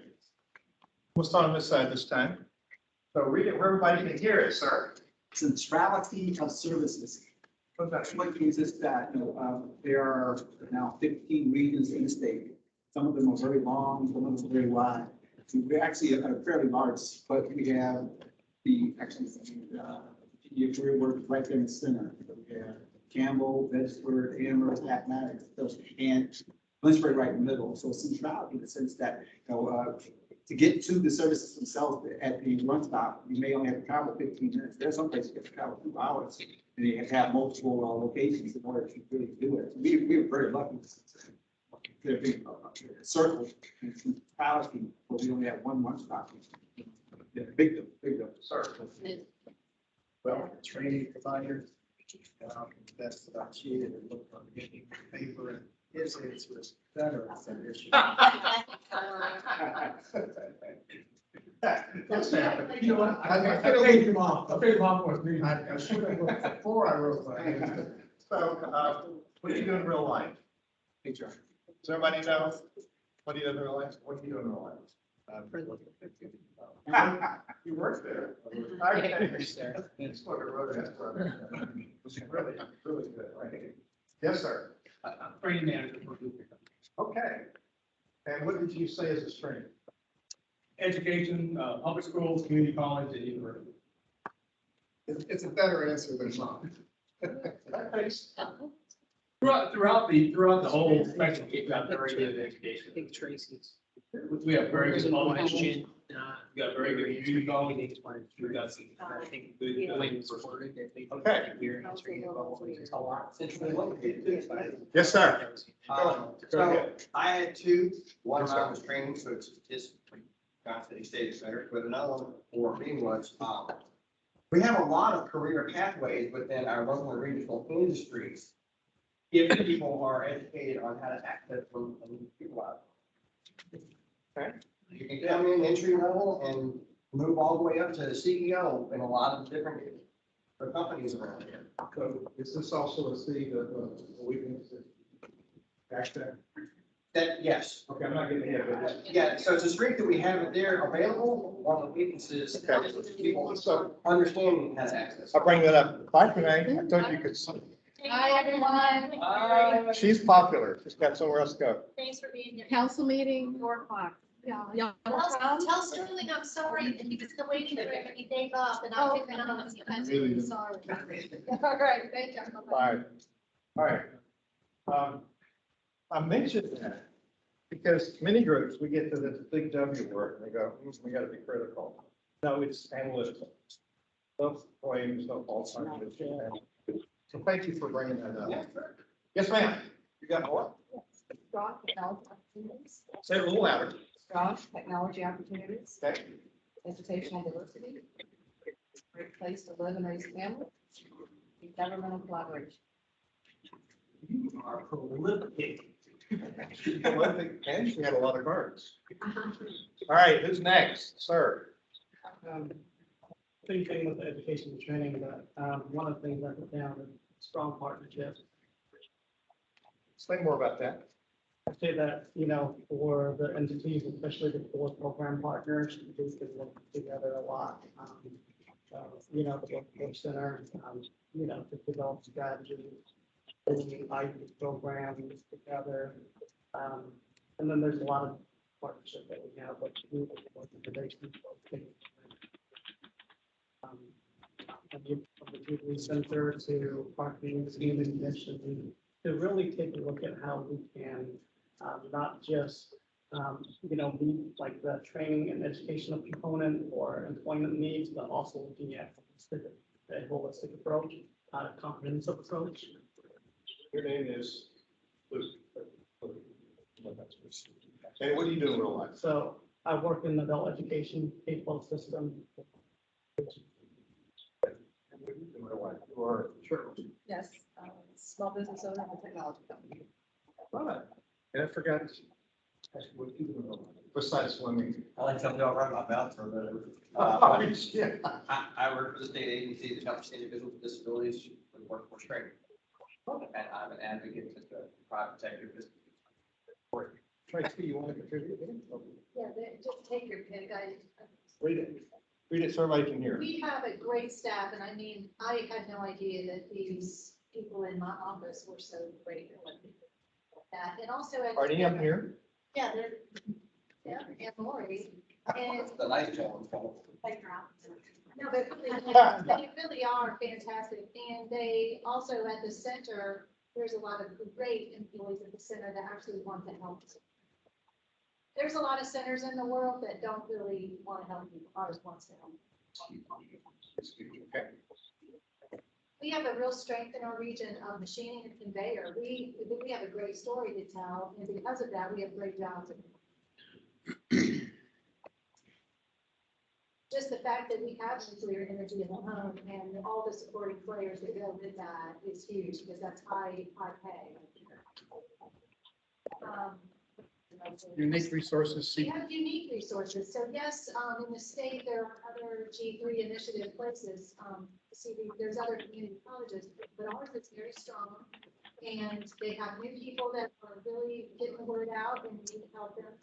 Speaker 2: We'll start on this side this time. So read it where everybody can hear it, sir.
Speaker 18: Centrality of services. What means is that, there are now 15 regions in the state. Some of them are very long, some of them are very wide. We're actually a fairly large, but we have your career work right there in the center. We have Campbell, Bedford, Amherst, Appomattox, and Lynchburg right in the middle. So centrality in the sense that, to get to the services themselves at the one stop, you may only have to travel 15 minutes. There's some places you have to travel 2 hours, and you have to have multiple locations in order to really do it. We're very lucky. There's a big circle and centrality, but we only have one stop. Yeah, big circle.
Speaker 14: Well, training providers, that's about you, and look on getting paper and his answer is better. That's fair. You know what? I paid him off. I paid him off for me. I should have looked before I wrote my answer.
Speaker 2: So, what do you do in real life?
Speaker 18: HR.
Speaker 2: Does everybody know? What do you do in real life? What do you do in real life? You work there. It's what I wrote it. Really, really good, right? Yes, sir.
Speaker 16: I'm training manager for Duke.
Speaker 2: Okay. And what did you say is a strength?
Speaker 16: education, public schools, community college, and university.
Speaker 14: It's a better answer than mine.
Speaker 16: Throughout the whole spectrum, we've got very good education.
Speaker 4: Big Tracy's.
Speaker 16: We have very good public
Speaker 4: Question,
Speaker 16: schools. We got very good community college. We got some,
Speaker 4: I think
Speaker 16: good
Speaker 4: buildings
Speaker 16: buildings.
Speaker 4: for it, they-
Speaker 2: Okay.
Speaker 4: We're answering it all.
Speaker 15: A lot.
Speaker 2: Yes, sir. Go
Speaker 15: So
Speaker 2: ahead.
Speaker 15: I had two, one
Speaker 2: Yes, sir.
Speaker 15: around was training, so it's just constantly stays better, but another one for me was, we have a lot of career pathways within our local and regional industries. If people are educated on how to access them and people out.
Speaker 2: Okay.
Speaker 15: You can come in entry level and move all the way up to CEO in a lot of different companies around here.
Speaker 14: So is this also a seed of weakness? Hashtag.
Speaker 15: That, yes.
Speaker 14: Okay, I'm not getting ahead of it.
Speaker 15: Yeah, so it's a strength that we have there available, one of the weaknesses is people understanding how to access.
Speaker 2: I'll bring that up. Bye, Renee. I told you could.
Speaker 6: Hi, everyone.
Speaker 2: She's popular. She's got somewhere else to go.
Speaker 6: Thanks for being here.
Speaker 11: Council meeting, 4:00. Y'all
Speaker 6: Tell Sterling I'm sorry, that he was still waiting for me to take off, and I'm picking up. I'm
Speaker 2: Really?
Speaker 6: sorry. All right, thank you.
Speaker 2: Bye. All right. I mentioned that because many groups, we get to this big W word and they go, we gotta be critical. No, it's analytical. No claims, no false arguments. So thank you for bringing that up. Yes, ma'am. You got more?
Speaker 17: Strong technology opportunities.
Speaker 2: Say it a little louder.
Speaker 17: Strong technology opportunities.
Speaker 2: Okay.
Speaker 17: Educational diversity. Great place to live and raise a family. And governmental collaboration.
Speaker 2: You are prolific. And she had a lot of cards. All right, who's next? Sir.
Speaker 16: Same thing with education and training, but one of the things I put down is strong partnerships.
Speaker 2: Explain more about that.
Speaker 16: I say that, for the entities, especially the core program partners, these can work together a lot. The workforce center, to develop strategies, building IT programs together. And then there's a lot of partnership that we have, like organizations. From the Jubilee Center to parking, human mission, to really take a look at how we can not just, meet like the training and educational component or employment needs, but also looking at a holistic approach, a comprehensive approach.
Speaker 2: Your name is Luke. And what do you do in real life?
Speaker 16: So I work in the adult education K-12 system.
Speaker 2: In real life, you are sure.
Speaker 17: Yes, small business owner and technology company.
Speaker 2: Right. And I forgot. What you do in real life besides swimming.
Speaker 15: I like something I'll run my mouth for a minute.
Speaker 2: Yeah.
Speaker 15: I work for the state agency that helps individuals with disabilities with workforce training. And I'm an advocate with the private sector business.
Speaker 2: Tracy, you want to contribute?
Speaker 6: Yeah, just take your pick.
Speaker 2: Read it. Read it so everybody can hear.
Speaker 6: We have a great staff, and I had no idea that these people in my office were so great at what they do. That, and also.
Speaker 2: Are any of them here?
Speaker 6: Yeah, and Lori, and.
Speaker 15: The nice gentleman.
Speaker 6: No, but they really are fantastic, and they also at the center, there's a lot of great employees at the center that actually want to help. There's a lot of centers in the world that don't really want to help people, ours wants to help.
Speaker 2: Okay.
Speaker 6: We have a real strength in our region of machining and conveyor. We have a great story to tell, and because of that, we have great jobs. Just the fact that we have nuclear energy in the home and all the supporting players that go with that is huge, because that's high pay.
Speaker 2: Unique resources.
Speaker 6: We have unique resources. So yes, in the state, there are other G3 initiative places. There's other community colleges, but ours is very strong. And they have new people that are really getting the word out and need to help them.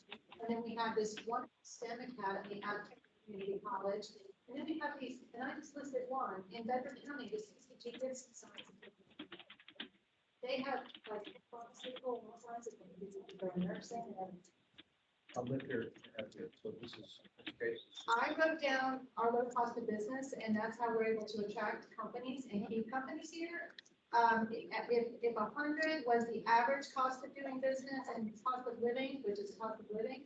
Speaker 6: And then we have this one STEM academy out of community college. And then we have these, and I just listed one in Bedford County, the 62 Gibson Science. They have like pharmaceutical and all kinds of things, nursing, and
Speaker 2: I live here, so this is education.
Speaker 6: I wrote down our low cost of business, and that's how we're able to attract companies and keep companies here. If 100 was the average cost of doing business and cost of living, which is cost of living,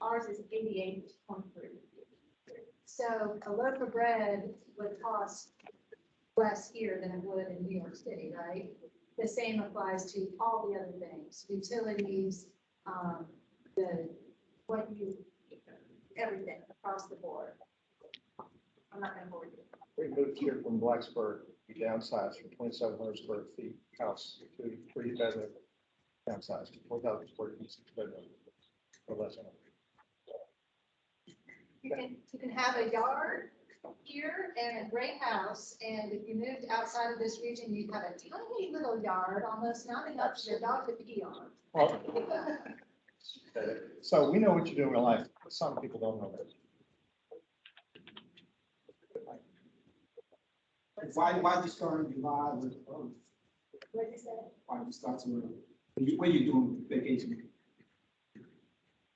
Speaker 6: ours is 88.3. So a loaf of bread would cost less here than it would in New York City, right? The same applies to all the other things, utilities, everything across the board. I'm not gonna bore you.
Speaker 2: We moved here from Blacksburg, we downsized from 2,700 square feet house to 3-bedroom downsized to 4,000 square feet, 6-bedroom, or less than.
Speaker 6: You can have a yard here and a great house, and if you moved outside of this region, you'd have a tiny little yard, almost not enough for your dog to pee on.
Speaker 2: So we know what you do in real life, but some people don't know that.
Speaker 18: Why you start in July with,
Speaker 6: What did you say?
Speaker 18: why you start to, what are you doing vacation?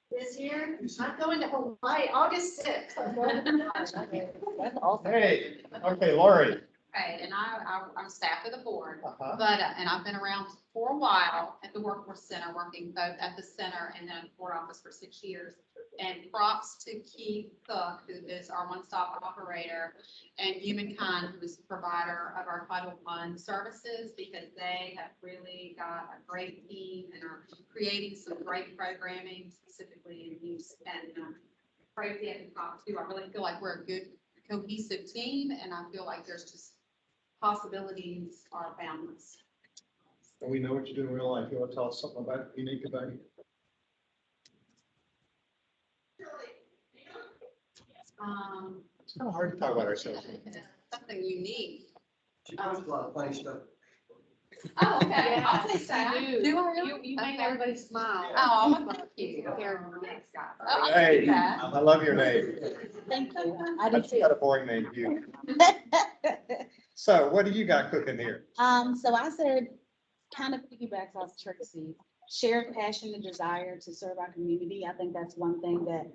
Speaker 6: This year, I'm going to Hawaii, August 6th. I'm going to Hawaii.
Speaker 7: That's awesome.
Speaker 2: Hey, okay, Lori.
Speaker 3: Right, and I'm staff of the board,
Speaker 2: Uh-huh.
Speaker 3: but, and I've been around for a while at the Workforce Center, working both at the center and then at the board office for 6 years. And props to Keith Cook, who is our one-stop operator, and Humankind, who is the provider of our Title I services, because they have really got a great team and are creating some great programming specifically in use. And Crazy at the top too. I really feel like we're a good cohesive team, and I feel like there's just possibilities are boundless.
Speaker 2: And we know what you do in real life. You want to tell us something about unique about you? It's kind of hard to talk about ourselves.
Speaker 3: Something unique.
Speaker 15: She posts a lot of funny stuff.
Speaker 3: Oh, okay. I'll say so.
Speaker 7: You
Speaker 3: Do I really?
Speaker 7: You made everybody smile.
Speaker 3: Oh, I love you. Thanks, guys. Oh, I
Speaker 2: Hey,
Speaker 3: see that.
Speaker 2: I love your name.
Speaker 17: Thank you. I
Speaker 2: I
Speaker 17: do
Speaker 2: just got a boring name, you. So what do you got cooking here?
Speaker 17: So I said, kind of piggybacks off Tracy, shared passion and desire to serve our community. I think that's one thing that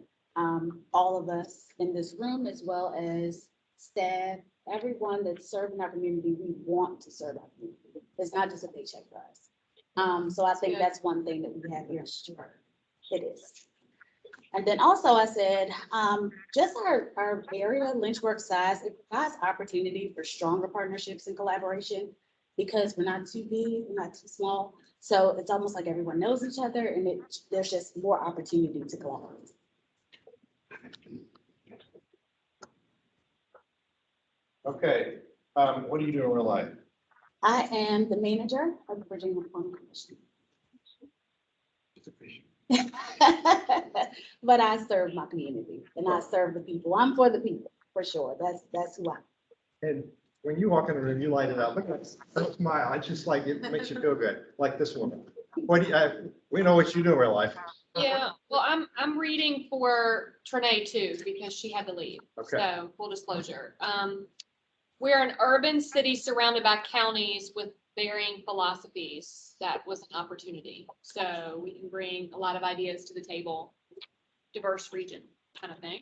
Speaker 17: all of us in this room, as well as staff, everyone that's serving our community, we want to serve our community. It's not just a paycheck for us. So I think that's one thing that we have here. It is. And then also I said, just our area, Lynchburg size, it provides opportunity for stronger partnerships and collaboration because we're not too big, we're not too small. So it's almost like everyone knows each other and there's just more opportunity to collaborate.
Speaker 2: Okay, what do you do in real life?
Speaker 17: I am the manager of the Virginia Farm Commission. But I serve my community and I serve the people. I'm for the people, for sure. That's who I am.
Speaker 2: And when you walk in the room, you light it up. Look at that smile. I just like, it makes you feel good, like this woman. What do you, we know what you do in real life.
Speaker 1: Yeah, well, I'm reading for Trinae too, because she had to leave.
Speaker 2: Okay.
Speaker 1: So full disclosure. We're an urban city surrounded by counties with varying philosophies. That was an opportunity. So we can bring a lot of ideas to the table, diverse region kind of thing.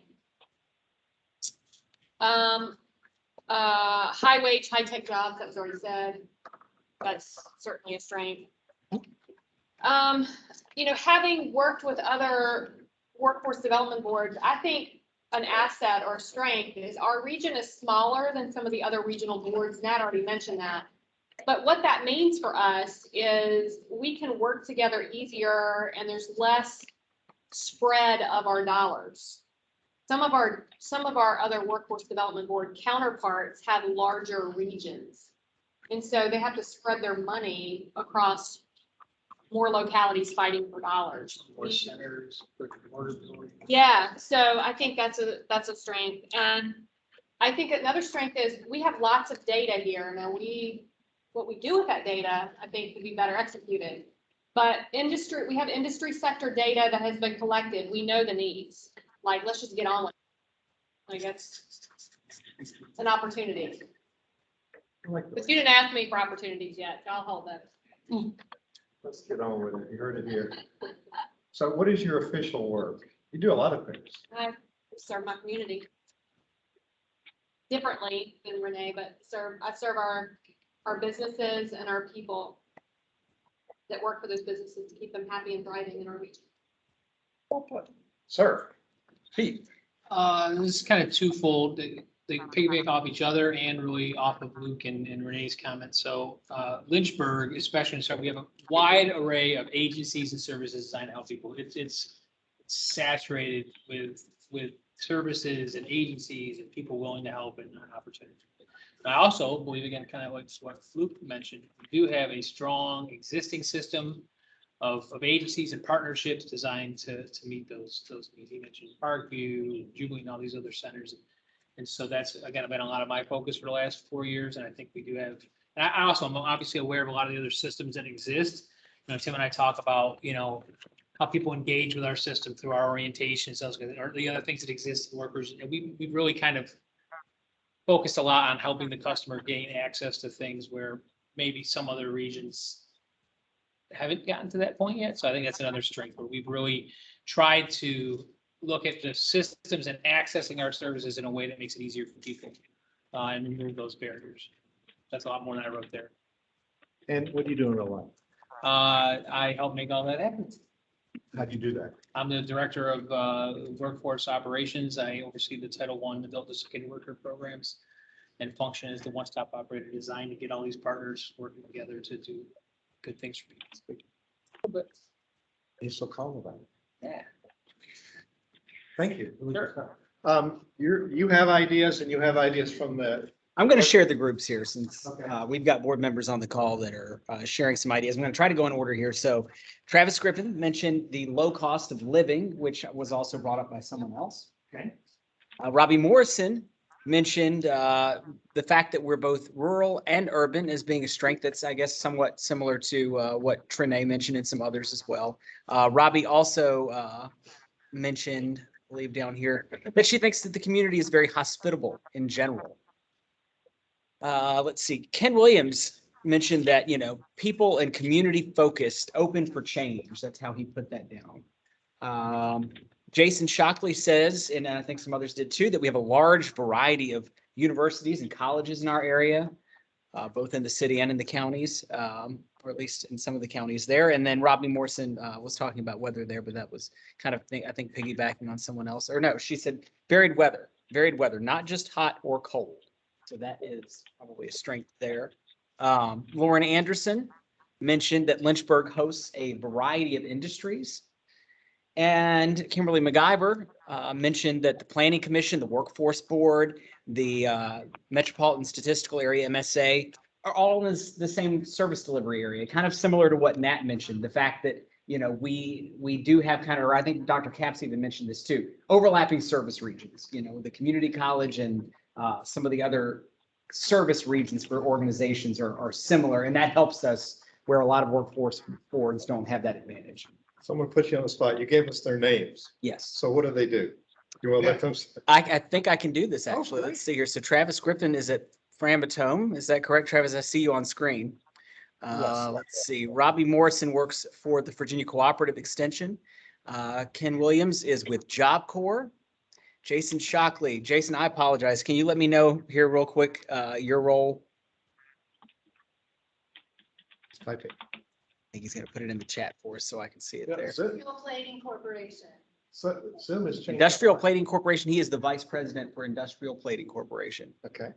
Speaker 1: High wage, high tech jobs, that was already said. That's certainly a strength. You know, having worked with other workforce development boards, I think an asset or strength is our region is smaller than some of the other regional boards. Nat already mentioned that. But what that means for us is we can work together easier and there's less spread of our dollars. Some of our other workforce development board counterparts have larger regions. And so they have to spread their money across more localities fighting for dollars.
Speaker 2: More centers, more ability.
Speaker 1: Yeah, so I think that's a strength. And I think another strength is we have lots of data here. Now what we do with that data, I think could be better executed. But we have industry sector data that has been collected. We know the needs. Like, let's just get on with it. Like, that's an opportunity. But you didn't ask me for opportunities yet. I'll hold those.
Speaker 2: Let's get on with it. You heard it here. So what is your official work? You do a lot of things.
Speaker 1: I serve my community differently than Renee, but I serve our businesses and our people that work for those businesses to keep them happy and thriving in our region.
Speaker 2: Sir, Pete.
Speaker 4: This is kind of twofold. They piggyback off each other and really off of Luke and Renee's comments. So Lynchburg, especially, so we have a wide array of agencies and services designed to help people. It's saturated with services and agencies and people willing to help and opportunities. And I also believe, again, kind of like what Luke mentioned, we do have a strong existing system of agencies and partnerships designed to meet those needs. He mentioned Parkview, Jubilee, and all these other centers. And so that's, again, been a lot of my focus for the last 4 years. And I think we do have, and I also am obviously aware of a lot of the other systems that exist. You know, Tim and I talk about, you know, how people engage with our system through our orientation, or the other things that exist in workers. And we've really kind of focused a lot on helping the customer gain access to things where maybe some other regions haven't gotten to that point yet. So I think that's another strength where we've really tried to look at the systems and accessing our services in a way that makes it easier for people and remove those barriers. That's a lot more than I wrote there.
Speaker 2: And what do you do in real life?
Speaker 4: I help make all that happen.
Speaker 2: How do you do that?
Speaker 4: I'm the director of workforce operations. I oversee the Title I adult disability worker programs and function as the one-stop operator designed to get all these partners working together to do good things for people.
Speaker 2: You're so calm about it.
Speaker 4: Yeah.
Speaker 2: Thank you.
Speaker 4: Sure.
Speaker 2: You have ideas and you have ideas from the.
Speaker 10: I'm going to share the groups here since
Speaker 2: Okay.
Speaker 10: we've got board members on the call that are sharing some ideas. I'm going to try to go in order here. So Travis Griffin mentioned the low cost of living, which was also brought up by someone else.
Speaker 2: Okay.
Speaker 10: Robbie Morrison mentioned the fact that we're both rural and urban as being a strength that's, I guess, somewhat similar to what Trinae mentioned and some others as well. Robbie also mentioned, I believe down here, that she thinks that the community is very hospitable in general. Let's see, Ken Williams mentioned that, you know, people and community focused, open for change. That's how he put that down. Jason Shockley says, and I think some others did too, that we have a large variety of universities and colleges in our area, both in the city and in the counties, or at least in some of the counties there. And then Robbie Morrison was talking about weather there, but that was kind of, I think, piggybacking on someone else. Or no, she said varied weather, not just hot or cold. So that is probably a strength there. Lauren Anderson mentioned that Lynchburg hosts a variety of industries. And Kimberly McIver mentioned that the Planning Commission, the Workforce Board, the Metropolitan Statistical Area, MSA, are all in the same service delivery area, kind of similar to what Nat mentioned, the fact that, you know, we do have kind of, or I think Dr. Capps even mentioned this too, overlapping service regions, you know, the community college and some of the other service regions for organizations are similar, and that helps us where a lot of workforce boards don't have that advantage.
Speaker 2: Someone put you on the spot. You gave us their names.
Speaker 10: Yes.
Speaker 2: So what do? You want to let them?
Speaker 10: I think I can do this actually.
Speaker 2: great.
Speaker 10: Let's see here. So Travis Griffin is at Framatome. Is that correct, Travis? I see you on screen.
Speaker 2: Yes.
Speaker 10: Let's see. Robbie Morrison works for the Virginia Cooperative Extension. Ken Williams is with Job Corps. Jason Shockley. Jason, I apologize. Can you let me know here real quick your role?
Speaker 2: Type it.
Speaker 10: I think he's going to put it in the chat for us so I can see it
Speaker 2: Yeah,
Speaker 10: there.
Speaker 6: Industrial Plating Corporation.
Speaker 2: Zoom has changed.
Speaker 10: Industrial Plating Corporation. He is the vice president for Industrial Plating Corporation.
Speaker 2: Okay.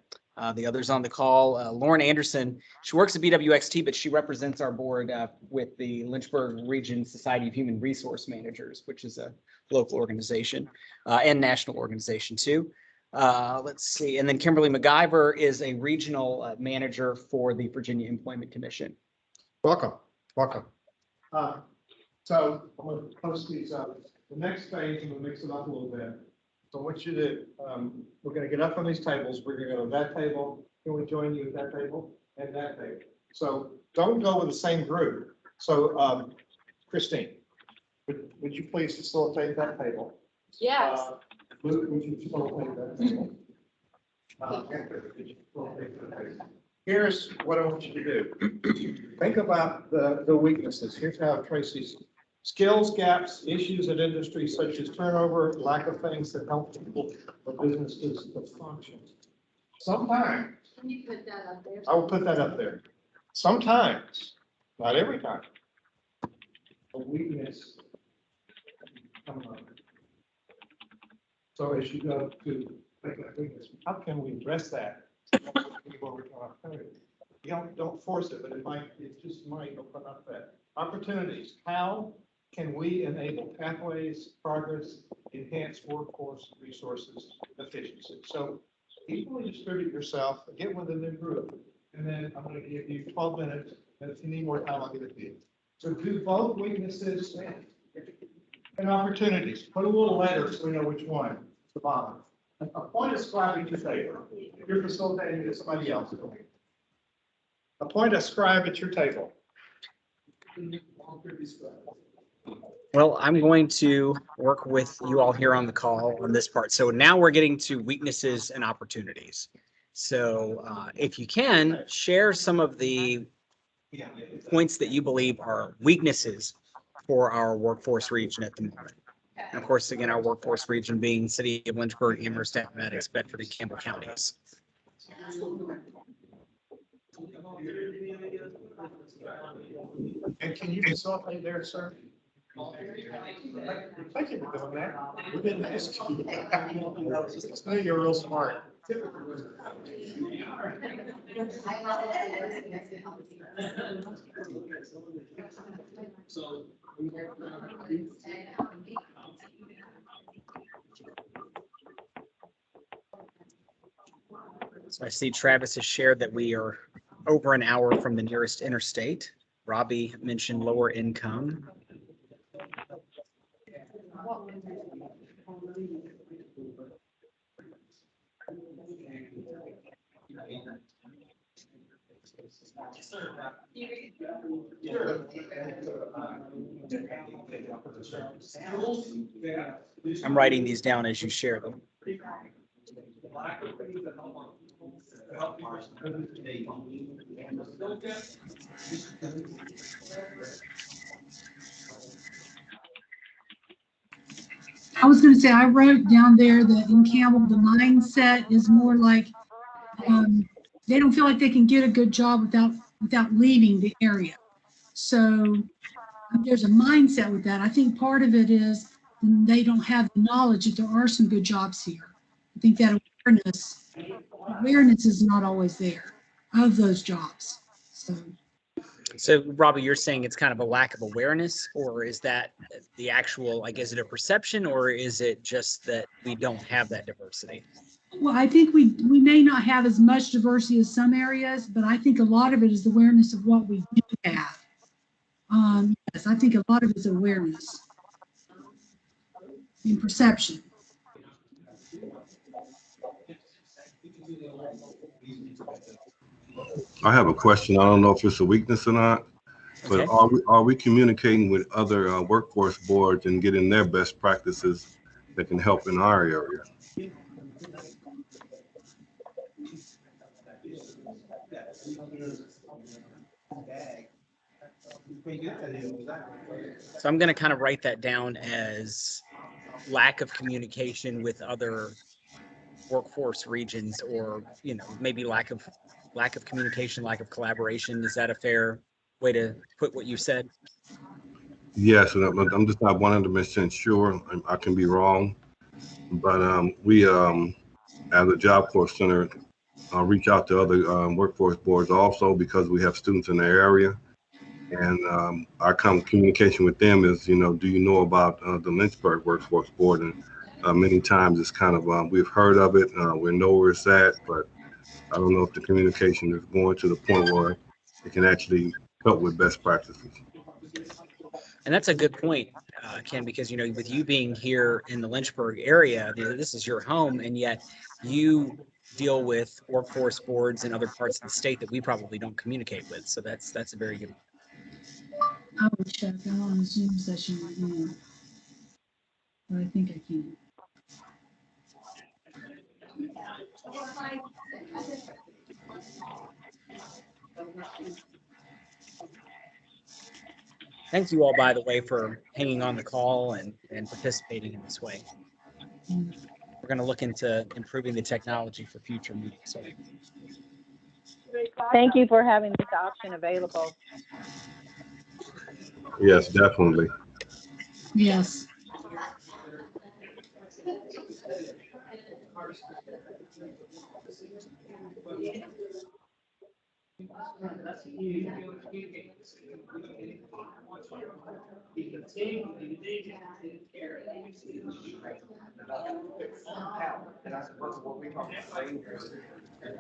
Speaker 10: The others on the call, Lauren Anderson, she works at BWXT, but she represents our board with the Lynchburg Region Society of Human Resource Managers, which is a local organization and national organization too. Let's see. And then Kimberly McIver is a regional manager for the Virginia Employment Commission.
Speaker 2: Welcome. So I'm going to post these up. The next page, I'm going to mix it up a little bit. So I want you to, we're going to get up on these tables. We're going to go to that table. Can we join you at that table and that table? So don't go with the same group. So Christine, would you please facilitate that table?
Speaker 1: Yes.
Speaker 2: Luke, would you facilitate that table? Would you facilitate that table? Here's what I want you to do. Think about the weaknesses. Here's how Tracy's skills gaps, issues in industry such as turnover, lack of things that help people or businesses to function. Sometimes,
Speaker 3: Can you put that up there?
Speaker 2: I will put that up there. Sometimes, not every time, a weakness. So as you go to make that weakness, how can we address that? You don't force it, but it just might open up that opportunities. How can we enable pathways, progress, enhance workforce resources efficiency? So equally distribute yourself, get with a new group, and then I'm going to give you 12 minutes. And if you need more time, I'll give it to you. So do both weaknesses and opportunities. Put a little letter so we know which one. The bottom. A point of scribe at your table. If you're facilitating it, somebody else. Appoint a scribe at your table.
Speaker 10: Well, I'm going to work with you all here on the call on this part. So now we're getting to weaknesses and opportunities. So if you can, share some of the points that you believe are weaknesses for our workforce region at the moment. And of course, again, our workforce region being City of Lynchburg, Amherst, Appomattox, Bedford, and Campbell counties.
Speaker 2: And can you facilitate there, sir? Thank you for doing that. We didn't ask you. I know you're real smart.
Speaker 10: So I see Travis has shared that we are over an hour from the nearest interstate. Robbie mentioned lower income. I'm writing these down as you share them.
Speaker 11: I was gonna say, I wrote down there that in Campbell, the mindset is more like, they don't feel like they can get a good job without leaving the area. So there's a mindset with that. I think part of it is they don't have the knowledge that there are some good jobs here. I think that awareness is not always there of those jobs.
Speaker 10: So Robbie, you're saying it's kind of a lack of awareness, or is that the actual, like, is it a perception, or is it just that we don't have that diversity?
Speaker 11: Well, I think we may not have as much diversity as some areas, but I think a lot of it is awareness of what we do have. Yes, I think a lot of it is awareness and perception.
Speaker 12: I have a question. I don't know if it's a weakness or not, but
Speaker 10: Okay.
Speaker 12: are we communicating with other workforce boards and getting their best practices that can help in our area?
Speaker 10: So I'm going to kind of write that down as lack of communication with other workforce regions, or, you know, maybe lack of communication, lack of collaboration. Is that a fair way to put what you said?
Speaker 12: Yes, and I'm just not 100% sure. I can be wrong, but we, as a Job Corps Center, reach out to other workforce boards also, because we have students in the area. And our communication with them is, you know, do you know about the Lynchburg Workforce Board? And many times it's kind of, we've heard of it, we know where it's at, but I don't know if the communication is going to the point where it can actually help with best practices.
Speaker 10: And that's a good point, Ken, because, you know, with you being here in the Lynchburg area, you know, this is your home, and yet you deal with workforce boards in other parts of the state that we probably don't communicate with. So that's a very good.
Speaker 11: I will check. I'm on a Zoom session right now, but I think I can.
Speaker 10: Thank you all, by the way, for hanging on the call and participating in this way. We're going to look into improving the technology for future meetings.
Speaker 8: Thank you for having this option available.
Speaker 12: Yes, definitely.
Speaker 11: Yes.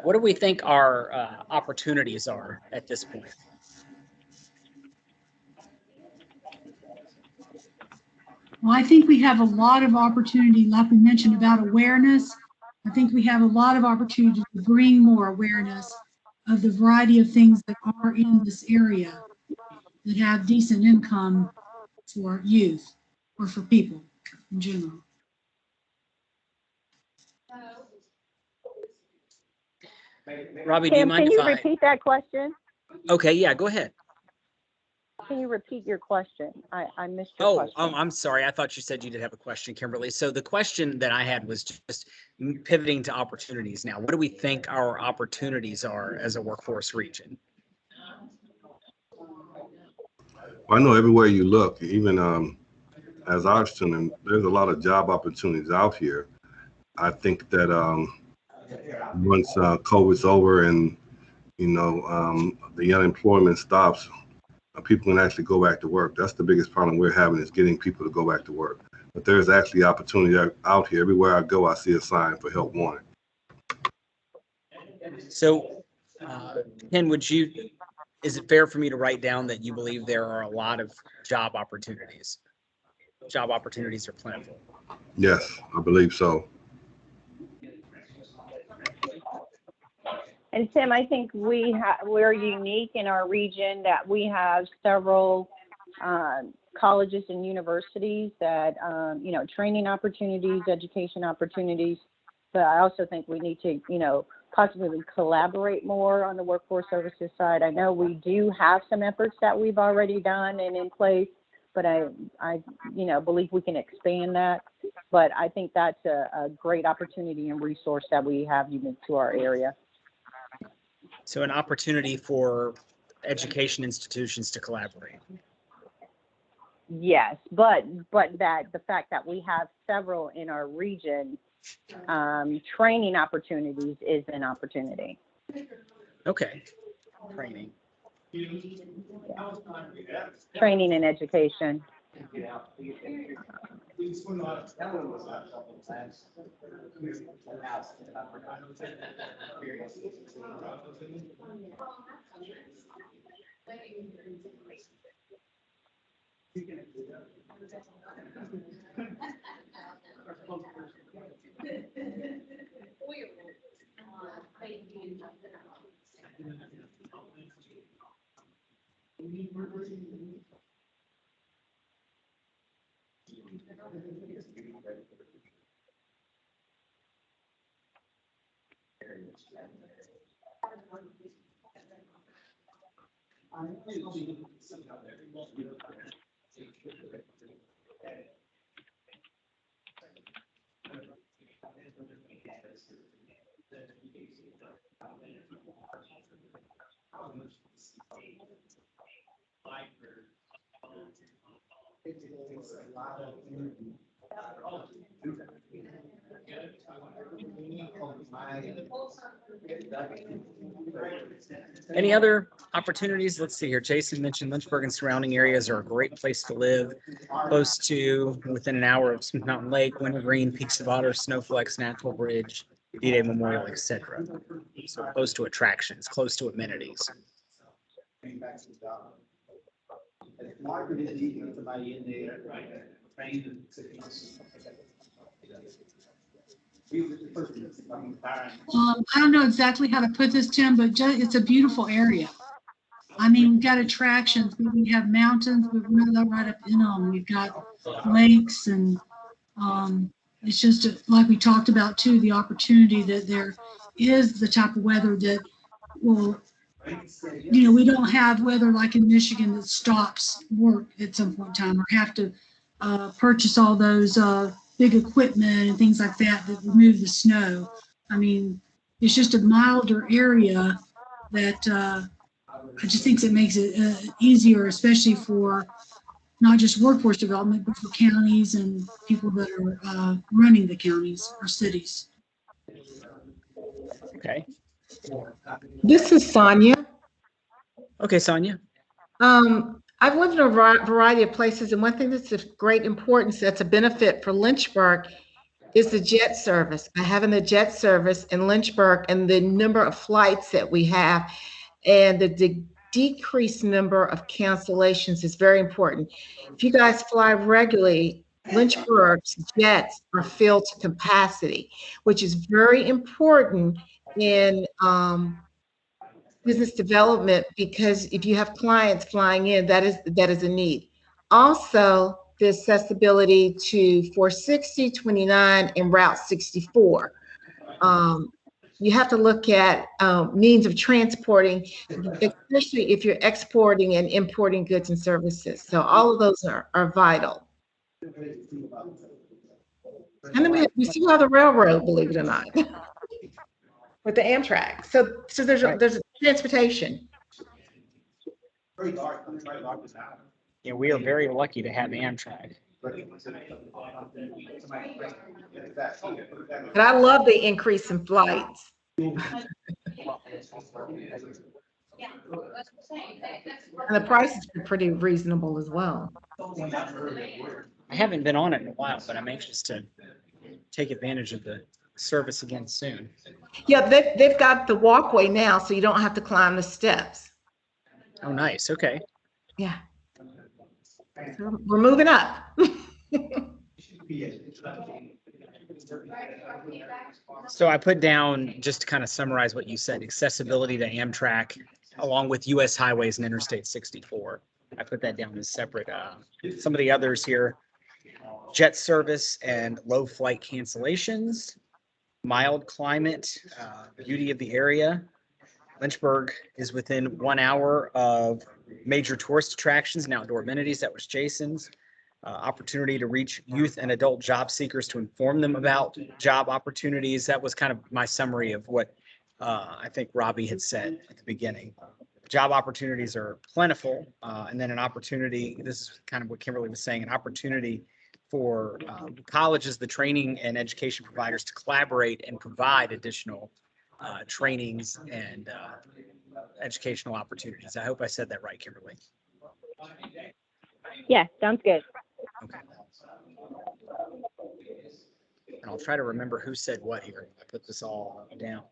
Speaker 10: What do we think our opportunities are at this point?
Speaker 11: Well, I think we have a lot of opportunity, like we mentioned about awareness. I think we have a lot of opportunity to bring more awareness of the variety of things that are in this area that have decent income for youth or for people in general.
Speaker 10: Robbie, do you
Speaker 8: Tim,
Speaker 10: mind
Speaker 8: can
Speaker 10: if
Speaker 8: you
Speaker 10: I?
Speaker 8: repeat that question?
Speaker 10: Okay, yeah, go ahead.
Speaker 8: Can you repeat your question? I missed your
Speaker 10: Oh,
Speaker 8: question.
Speaker 10: I'm sorry. I thought you said you did have a question, Kimberly. So the question that I had was just pivoting to opportunities now. What do we think our opportunities are as a workforce region?
Speaker 12: I know everywhere you look, even as Austin, there's a lot of job opportunities out here. I think that once COVID's over and the unemployment stops, people can actually go back to work. That's the biggest problem we're having, is getting people to go back to work. But there's actually opportunity out here. Everywhere I go, I see a sign for help wanted.
Speaker 10: So, Ken, is it fair for me to write down that you believe there are a lot of job opportunities? Job opportunities are plentiful.
Speaker 12: Yes, I believe so.
Speaker 8: And Tim, I think we're unique in our region that we have several colleges and universities that, training opportunities, education opportunities. But I also think we need to, possibly collaborate more on the workforce services side. I know we do have some efforts that we've already done and in place, but I believe we can expand that. But I think that's a great opportunity and resource that we have unique to our area.
Speaker 10: So an opportunity for education institutions to collaborate.
Speaker 8: Yes, but that the fact that we have several in our region, training opportunities is an opportunity.
Speaker 10: Okay. Training.
Speaker 8: Yeah. Training and education.
Speaker 10: Any other opportunities? Let's see here. Jason mentioned Lynchburg and surrounding areas are a great place to live, close to within an hour of Smith Mountain Lake, Wintergreen, Peaks of Otter, Snowflex, Natural Bridge, D-Day Memorial, etc. So close to attractions, close to amenities.
Speaker 18: Margaret is eating somebody in there, trained.
Speaker 11: I don't know exactly how to put this, Tim, but it's a beautiful area. I mean, we've got attractions, but we have mountains, but we're not right up in them. We've got lakes, and it's just like we talked about too, the opportunity that there is the type of weather that will we don't have weather like in Michigan that stops work at some point in time or have to purchase all those big equipment and things like that that remove the snow. I mean, it's just a milder area that I just think it makes it easier, especially for not just workforce development, but for counties and people that are running the counties or cities.
Speaker 10: Okay.
Speaker 19: This is Sonia.
Speaker 10: Okay, Sonia.
Speaker 19: I've lived in a variety of places, and one thing that's of great importance that's a benefit for Lynchburg is the jet service. Having the jet service in Lynchburg and the number of flights that we have and the decreased number of cancellations is very important. If you guys fly regularly, Lynchburg's jets are filled to capacity, which is very important in business development, because if you have clients flying in, that is a need. Also, the accessibility to 460, 29, and Route 64. You have to look at means of transporting, especially if you're exporting and importing goods and services. So all of those are vital. And then we still have the railroad, believe it or not, with the Amtrak. So there's transportation.
Speaker 10: Yeah, we are very lucky to have Amtrak.
Speaker 19: But I love the increase in flights. And the prices are pretty reasonable as well.
Speaker 10: I haven't been on it in a while, but I'm anxious to take advantage of the service again soon.
Speaker 19: Yeah, they've got the walkway now, so you don't have to climb the steps.
Speaker 10: Oh, nice. Okay.
Speaker 19: Yeah. So we're moving up.
Speaker 10: So I put down, just to kind of summarize what you said, accessibility to Amtrak, along with US highways and Interstate 64. I put that down as separate. Some of the others here, jet service and low flight cancellations, mild climate, beauty of the area. Lynchburg is within 1 hour of major tourist attractions and outdoor amenities. That was Jason's. Opportunity to reach youth and adult job seekers to inform them about job opportunities. That was kind of my summary of what I think Robbie had said at the beginning. Job opportunities are plentiful, and then an opportunity, this is kind of what Kimberly was saying, an opportunity for colleges, the training and education providers to collaborate and provide additional trainings and educational opportunities. I hope I said that right, Kimberly.
Speaker 8: Yeah, sounds good.
Speaker 10: Okay. And I'll try to remember who said what here. I put this all down.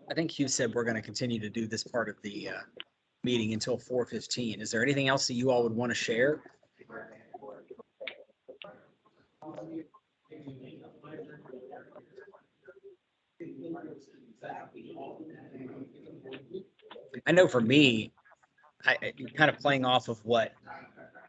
Speaker 10: I think Hugh said we're going to continue to do this part of the meeting until 4:15. Is there anything else that you all would want to share? I know for me, I kind of playing off of what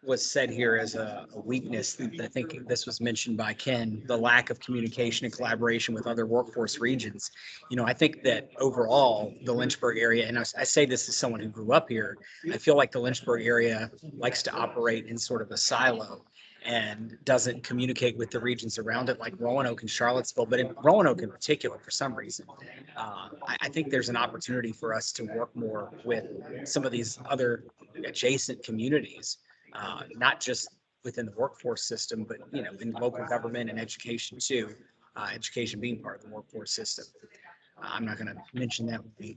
Speaker 10: was said here as a weakness. I think this was mentioned by Ken, the lack of communication and collaboration with other workforce regions. You know, I think that overall the Lynchburg area, and I say this as someone who grew up here, I feel like the Lynchburg area likes to operate in sort of a silo and doesn't communicate with the regions around it, like Roanoke and Charlottesville, but in Roanoke in particular, for some reason. I think there's an opportunity for us to work more with some of these other adjacent communities, not just within the workforce system, but, you know, in local government and education too, education being part of the workforce system. I'm not going to mention that we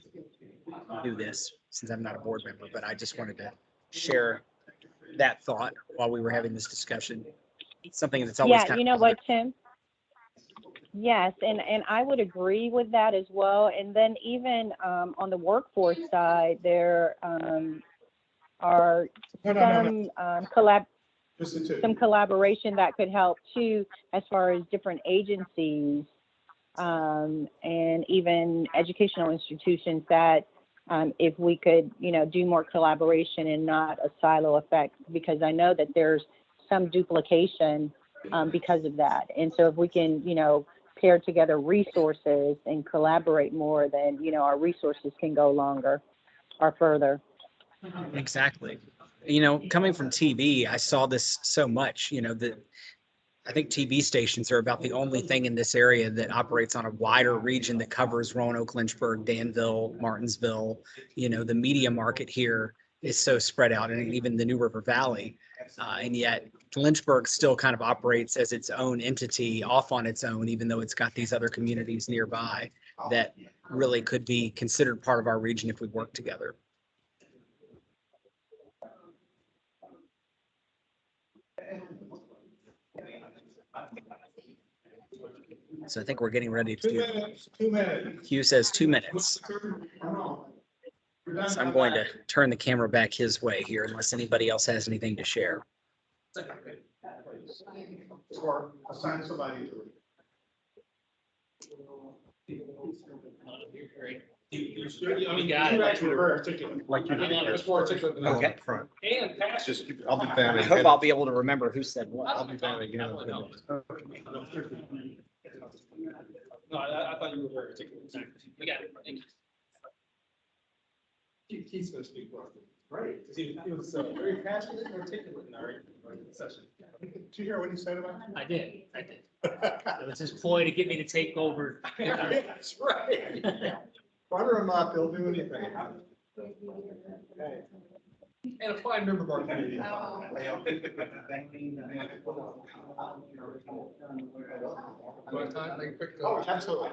Speaker 10: do this since I'm not a board member, but I just wanted to share that thought while we were having this discussion. It's something that's always
Speaker 8: Yeah, you know what, Tim? Yes, and I would agree with that as well. And then even on the workforce side, there are some collaboration that could help too, as far as different agencies and even educational institutions that if we could, do more collaboration and not a silo effect, because I know that there's some duplication because of that. And so if we can, pair together resources and collaborate more, then, our resources can go longer or further.
Speaker 10: Exactly. Coming from TV, I saw this so much, that I think TV stations are about the only thing in this area that operates on a wider region that covers Roanoke, Lynchburg, Danville, Martinsville. The media market here is so spread out, and even the New River Valley. And yet Lynchburg still kind of operates as its own entity off on its own, even though it's got these other communities nearby that really could be considered part of our region if we work together. So I think we're getting ready to
Speaker 2: 2 minutes, 2 minutes.
Speaker 10: Hugh says 2 minutes. So I'm going to turn the camera back his way here unless anybody else has anything to share.
Speaker 2: Or assign somebody to it.
Speaker 4: You got it.
Speaker 2: Like you did. It's more articulate than
Speaker 10: Okay.
Speaker 2: front.
Speaker 4: And pass.
Speaker 2: Just, I'll be bad
Speaker 10: I
Speaker 2: again.
Speaker 10: hope I'll be able to remember who said what.
Speaker 2: I'll be bad again.
Speaker 4: No, I thought you were very articulate. We got it. Thank you.
Speaker 2: Keith's gonna speak for us. Right. He was very passionate and articulate in our session. Did you hear what he said about you?
Speaker 4: I did. It was his ploy to get me to take over.
Speaker 2: That's right. Butter him up, he'll do anything. Okay. And a fine member of our community. Oh, absolutely,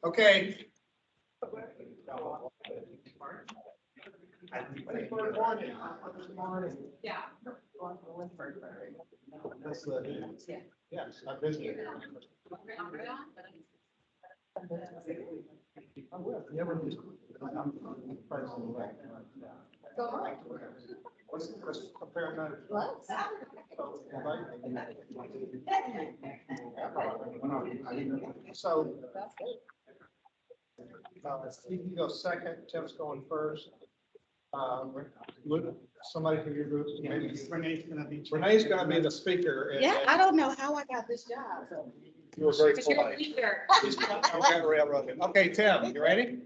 Speaker 2: Okay.
Speaker 3: Yeah.
Speaker 2: That's the, yes, I've visited. Let's compare notes. So. You can go second, Tim's going first. Luke, somebody from your group, maybe Renee's gonna be the speaker. and-
Speaker 17: Yeah, I don't know how I got this job.
Speaker 2: You were very
Speaker 1: But you're a
Speaker 2: polite.
Speaker 1: leader.
Speaker 2: Okay, Tim, you ready?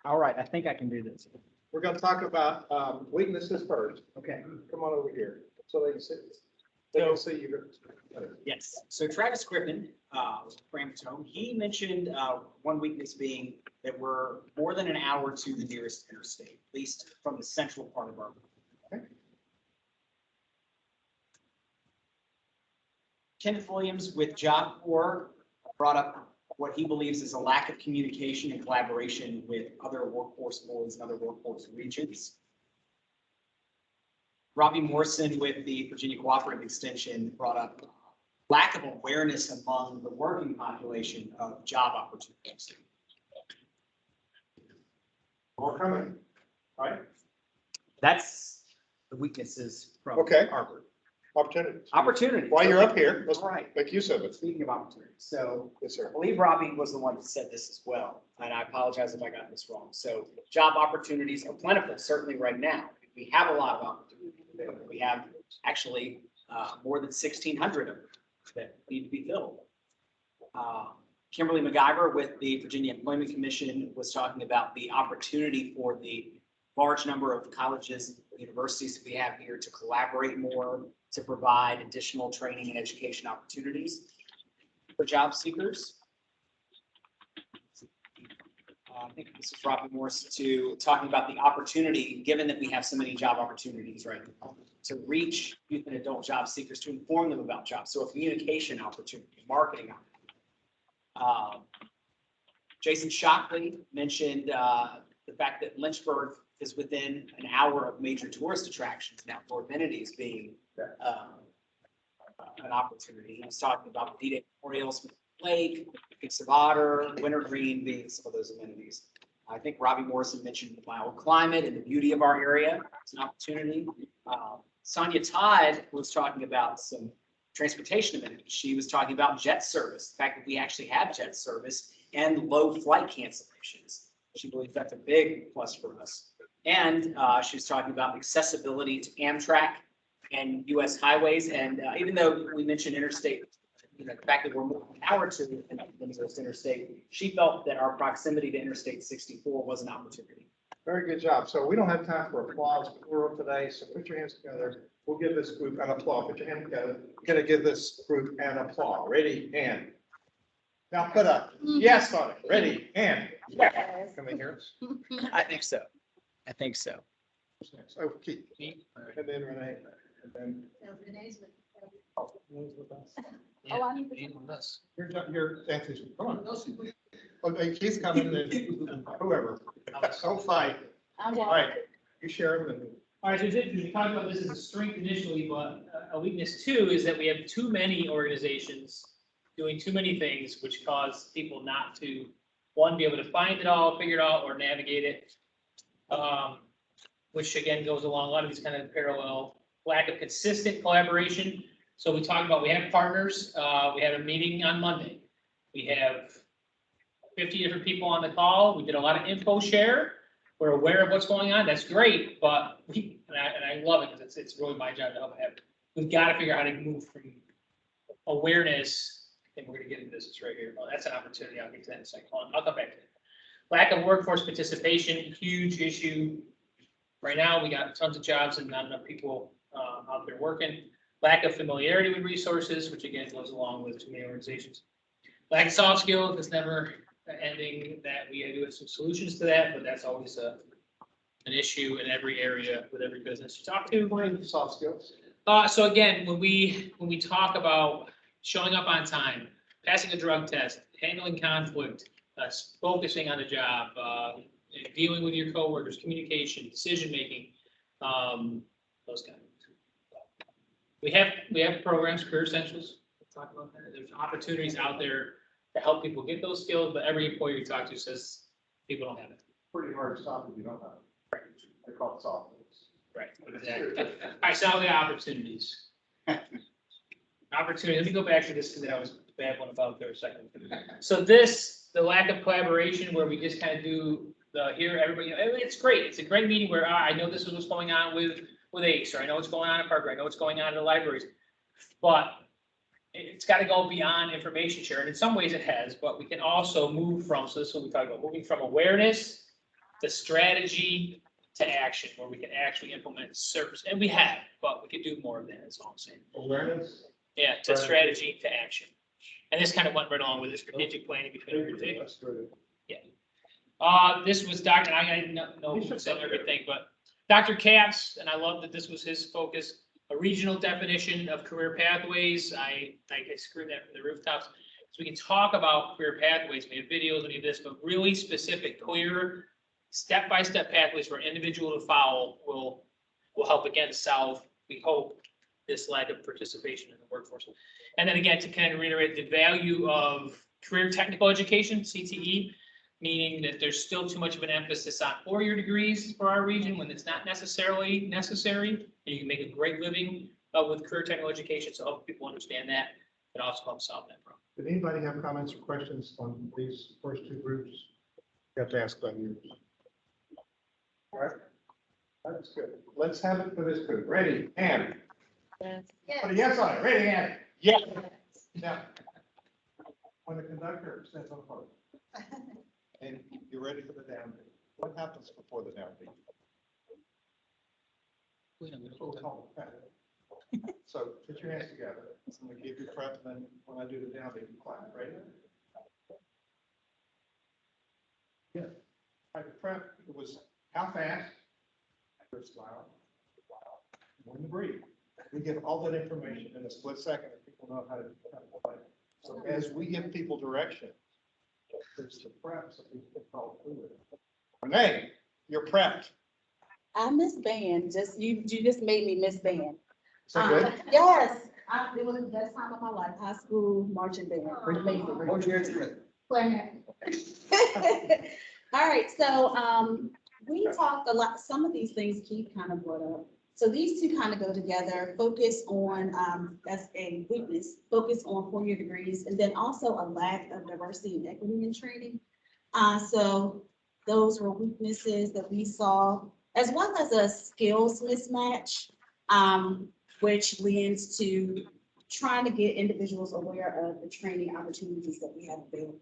Speaker 10: All right, I think I can do this.
Speaker 2: We're gonna talk about weaknesses first.
Speaker 10: Okay.
Speaker 2: Come on over here, so they can see, you.
Speaker 10: Yes. So Travis Griffin, Framingham home, he mentioned one weakness being that we're more than an hour to the nearest interstate, at least from the central part of our.
Speaker 2: Okay.
Speaker 10: Kenneth Williams with Job Corps brought up what he believes is a lack of communication and collaboration with other workforce boards and other workforce regions. Robbie Morrison with the Virginia Cooperative Extension brought up lack of awareness among the working population of job opportunities.
Speaker 2: More coming, right?
Speaker 10: That's the weaknesses from
Speaker 2: Okay.
Speaker 10: Harvard.
Speaker 2: Opportunities.
Speaker 10: Opportunities.
Speaker 2: While you're up here, let's
Speaker 10: All right.
Speaker 2: make use of it.
Speaker 10: Speaking of opportunities, so
Speaker 2: Yes,
Speaker 10: I
Speaker 2: sir.
Speaker 10: believe Robbie was the one who said this as well, and I apologize if I got this wrong. So job opportunities are plentiful, certainly right now. We have a lot of opportunities. We have actually more than 1,600 of them that need to be filled. Kimberly MacGyver with the Virginia Employment Commission was talking about the opportunity for the large number of colleges, universities that we have here to collaborate more, to provide additional training and education opportunities for job seekers.
Speaker 20: I think this is Robbie Morris, to talking about the opportunity, given that we have so many job opportunities right now, to reach youth and adult job seekers, to inform them about jobs. So a communication opportunity, marketing opportunity. Jason Shockley mentioned the fact that Lynchburg is within an hour of major tourist attractions now, North Amenities being an opportunity. He was talking about the D-Day Memorial, Smith Lake, Peaks of Otter, Wintergreen being some of those amenities. I think Robbie Morrison mentioned the mild climate and the beauty of our area. It's an opportunity. Sonia Todd was talking about some transportation amenities. She was talking about jet service, the fact that we actually have jet service and low flight cancellations. She believes that's a big plus for us. And she was talking about accessibility to Amtrak and US highways. And even though we mentioned interstate, you know, the fact that we're more than an hour to the nearest interstate, she felt that our proximity to Interstate 64 was an opportunity.
Speaker 2: Very good job. So we don't have time for applause plural today, so put your hands together. We'll give this group an applause. Put your hands together. We're gonna give this group an applause. Ready, and. Now put up, yes on it. Ready, and.
Speaker 10: Yes.
Speaker 2: Can they hear us?
Speaker 10: I think so. I think so.
Speaker 2: Oh, Keith. And then Renee, and then. Oh, Renee's with us.
Speaker 4: Yeah,
Speaker 17: Oh, I need to-
Speaker 4: Ian with us.
Speaker 2: You're Anthony, come on. Okay, Keith's coming, and whoever. So fight.
Speaker 17: I'm
Speaker 2: All right, you share them and.
Speaker 4: All right, so we talked about this as a strength initially, but a weakness too is that we have too many organizations doing too many things, which cause people not to, one, be able to find it all, figure it out, or navigate it. Which again goes along a lot of these kind of parallel, lack of consistent collaboration. So we talked about, we have partners, we had a meeting on Monday. We have 50 different people on the call. We did a lot of info share. We're aware of what's going on. That's great, but and I love it because it's really my job to help have. We've got to figure out how to move from awareness. I think we're going to get into this right here. Oh, that's an opportunity. I'll get to that in a second. I'll come back to it. Lack of workforce participation, huge issue. Right now, we got tons of jobs and not enough people out there working. Lack of familiarity with resources, which again goes along with too many organizations. Lack of soft skills is never ending. That we do have some solutions to that, but that's always an issue in every area with every business you talk to.
Speaker 2: Soft skills.
Speaker 4: So again, when we talk about showing up on time, passing a drug test, handling conflict, focusing on the job, dealing with your coworkers, communication, decision making, those kind of things. We have programs, Career Essentials. We'll talk about that. There's opportunities out there to help people get those skills, but every employer you talk to says people don't have it.
Speaker 2: Pretty hard to stop if you don't have it. They call it soft skills.
Speaker 4: Right, exactly. All right, so now the opportunities. Opportunity, let me go back to this because that was a bad one about there a second. So this, the lack of collaboration where we just kind of do here, everybody, you know, it's great. It's a great meeting where I know this is what's going on with ACE, or I know what's going on at Parker, I know what's going on in the libraries. But it's got to go beyond information sharing. In some ways it has, but we can also move from, so this is what we talk about, moving from awareness to strategy to action, where we can actually implement service. And we have, but we could do more of that, that's all I'm saying.
Speaker 2: Awareness.
Speaker 4: Yeah, to strategy to action. And this kind of went right along with the strategic planning between everything. Yeah. This was Dr. I didn't know who said everything, but Dr. Katz, and I love that this was his focus, a regional definition of career pathways. I screwed that from the rooftops. So we can talk about career pathways. We have videos, we have this, but really specific, clear, step-by-step pathways for an individual to follow will help again solve, we hope, this lack of participation in the workforce. And then again, to kind of reiterate the value of career technical education, CTE, meaning that there's still too much of an emphasis on four-year degrees for our region when it's not necessarily necessary. And you can make a great living with career technical education, so help people understand that. It also helps solve that problem.
Speaker 2: Did anybody have comments or questions on these first two groups? You have to ask them. You. All right. That's good. Let's have it for this group. Ready, and. Put a yes on it. Ready, and. Yes. Now, when the conductor stands on the podium and you're ready for the downbeat, what happens before the downbeat? So put your hands together. I'm going to give you prep, and then when I do the downbeat, you clap. Ready? Yeah. Like prep, it was how fast? First mile. When to breathe. We give all that information in a split second, and people know how to play. So as we give people direction, there's the prep, so people can follow through with it. Renee, you're prepped.
Speaker 17: I miss band, you just made me miss band.
Speaker 2: Is that good?
Speaker 17: Yes, it was the best time of my life, high school marching band. Amazing.
Speaker 15: What's your instrument?
Speaker 17: Clarinet. All right, so, we talked a lot, some of these things Keith kind of brought up. So these two kind of go together, focus on, as a weakness, focus on four-year degrees, and then also a lack of diversity and equity in training. So those were weaknesses that we saw, as well as a skills mismatch, which leads to trying to get individuals aware of the training opportunities that we have available.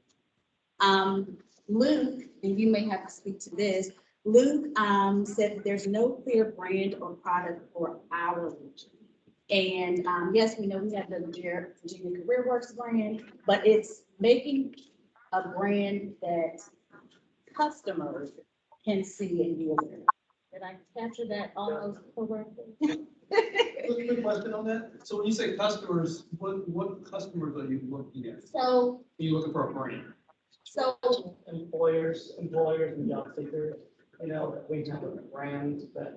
Speaker 17: Luke, and you may have to speak to this, Luke said that there's no clear brand or product for our region. And yes, we know we have the Virginia Career Works brand, but it's making a brand that customers can see and be aware of. Did I capture that almost correctly?
Speaker 16: Quick question on that. So when you say customers, what customers are you looking at?
Speaker 17: So,
Speaker 16: Are you looking for a brand?
Speaker 17: so
Speaker 16: Employers and job seekers, you know, that we have a brand that,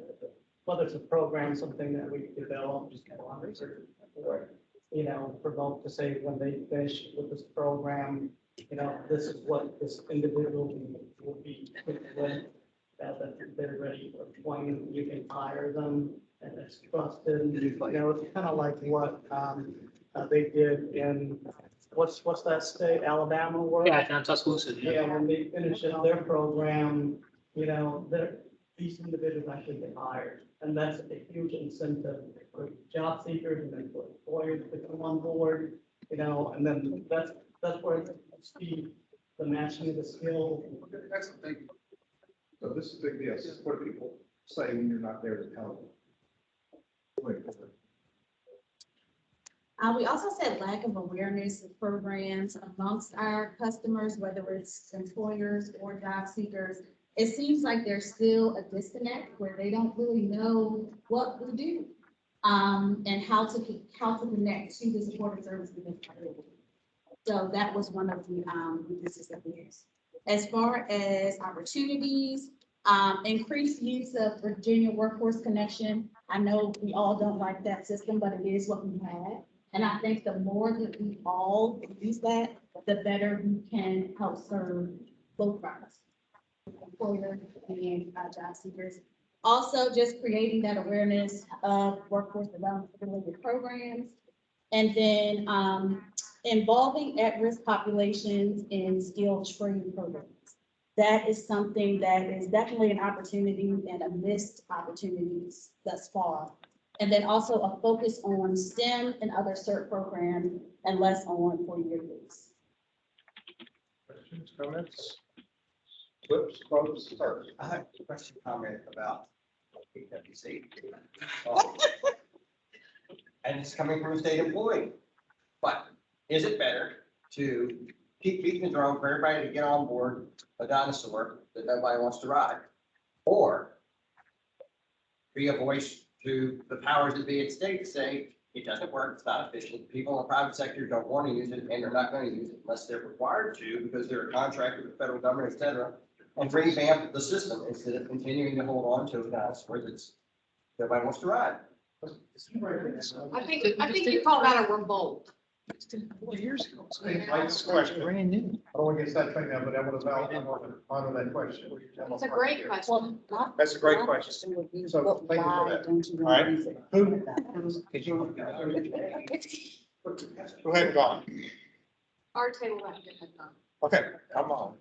Speaker 16: whether it's a program, something that we develop, just kind of research for, you know, promote to say when they finish with this program, you know, this is what this individual will be with, that they're ready for employment, you can hire them, and it's trusted, you know, it's kind of like what, they did in, what's that state, Alabama? Where-
Speaker 4: Yeah, down Tuscaloosa.
Speaker 16: Yeah, when they finish their program, you know, these individuals actually get hired. And that's a huge incentive for job seekers and then for employers to come on board, you know, and then that's where you see the matching of the skills.
Speaker 14: That's the thing. So this is a big deal. This is what people say when you're not there to tell them.
Speaker 17: We also said lack of awareness of programs amongst our customers, whether it's employers or job seekers. It seems like there's still a disconnect where they don't really know what we do, and how to connect to the supportive services. So that was one of the weaknesses that we used. As far as opportunities, increased use of Virginia Workforce Connection. I know we all don't like that system, but it is what we have. And I think the more that we all use that, the better we can help serve both of us, employers and job seekers. Also, just creating that awareness of workforce development related programs. And then involving at-risk populations in skilled training programs. That is something that is definitely an opportunity and a missed opportunities thus far. And then also a focus on STEM and other CERT programs and less on four-year degrees.
Speaker 2: Questions, comments? Flips, quotes, start.
Speaker 15: I have a question, comment about PWC. And it's coming from a state employee. But is it better to keep beating the drum for everybody to get on board a dinosaur that nobody wants to ride? Or be a voice to the powers that be at state to say, it doesn't work, it's not efficient, people in the private sector don't want to use it, and they're not going to use it unless they're required to, because they're a contract with the federal government, et cetera, and revamp the system instead of continuing to hold on to a dinosaur that's nobody wants to ride.
Speaker 1: I think you call that a revolt.
Speaker 4: Years ago.
Speaker 2: This question. Brand new. I don't want to get that thing now, but I want to honor that question.
Speaker 1: It's a great question.
Speaker 2: That's a great question. So thank you for that. All right. Who? Go ahead, Don.
Speaker 1: Our table right here.
Speaker 2: Okay, come on.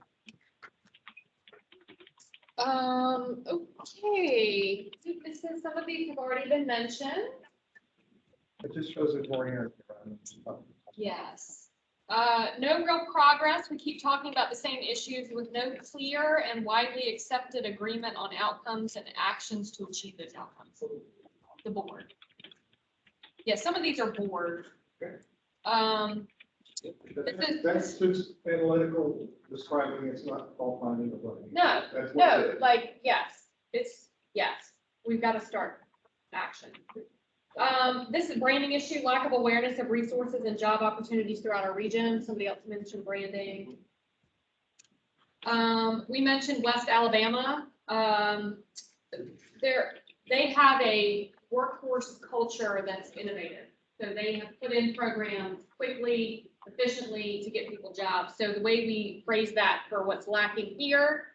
Speaker 1: Okay, this is, some of these have already been mentioned.
Speaker 2: It just shows it more here.
Speaker 1: Yes. No real progress. We keep talking about the same issues with no clear and widely accepted agreement on outcomes and actions to achieve those outcomes. The board. Yeah, some of these are board.
Speaker 2: That's just analytical describing, it's not fault finding or blaming.
Speaker 1: No,
Speaker 2: That's what it
Speaker 1: no,
Speaker 2: is.
Speaker 1: like, yes, we've got to start action. This is a branding issue, lack of awareness of resources and job opportunities throughout our region. Somebody else mentioned branding. We mentioned West Alabama. They have a workforce culture that's innovative. So they have put in programs quickly, efficiently to get people jobs. So the way we phrase that for what's lacking here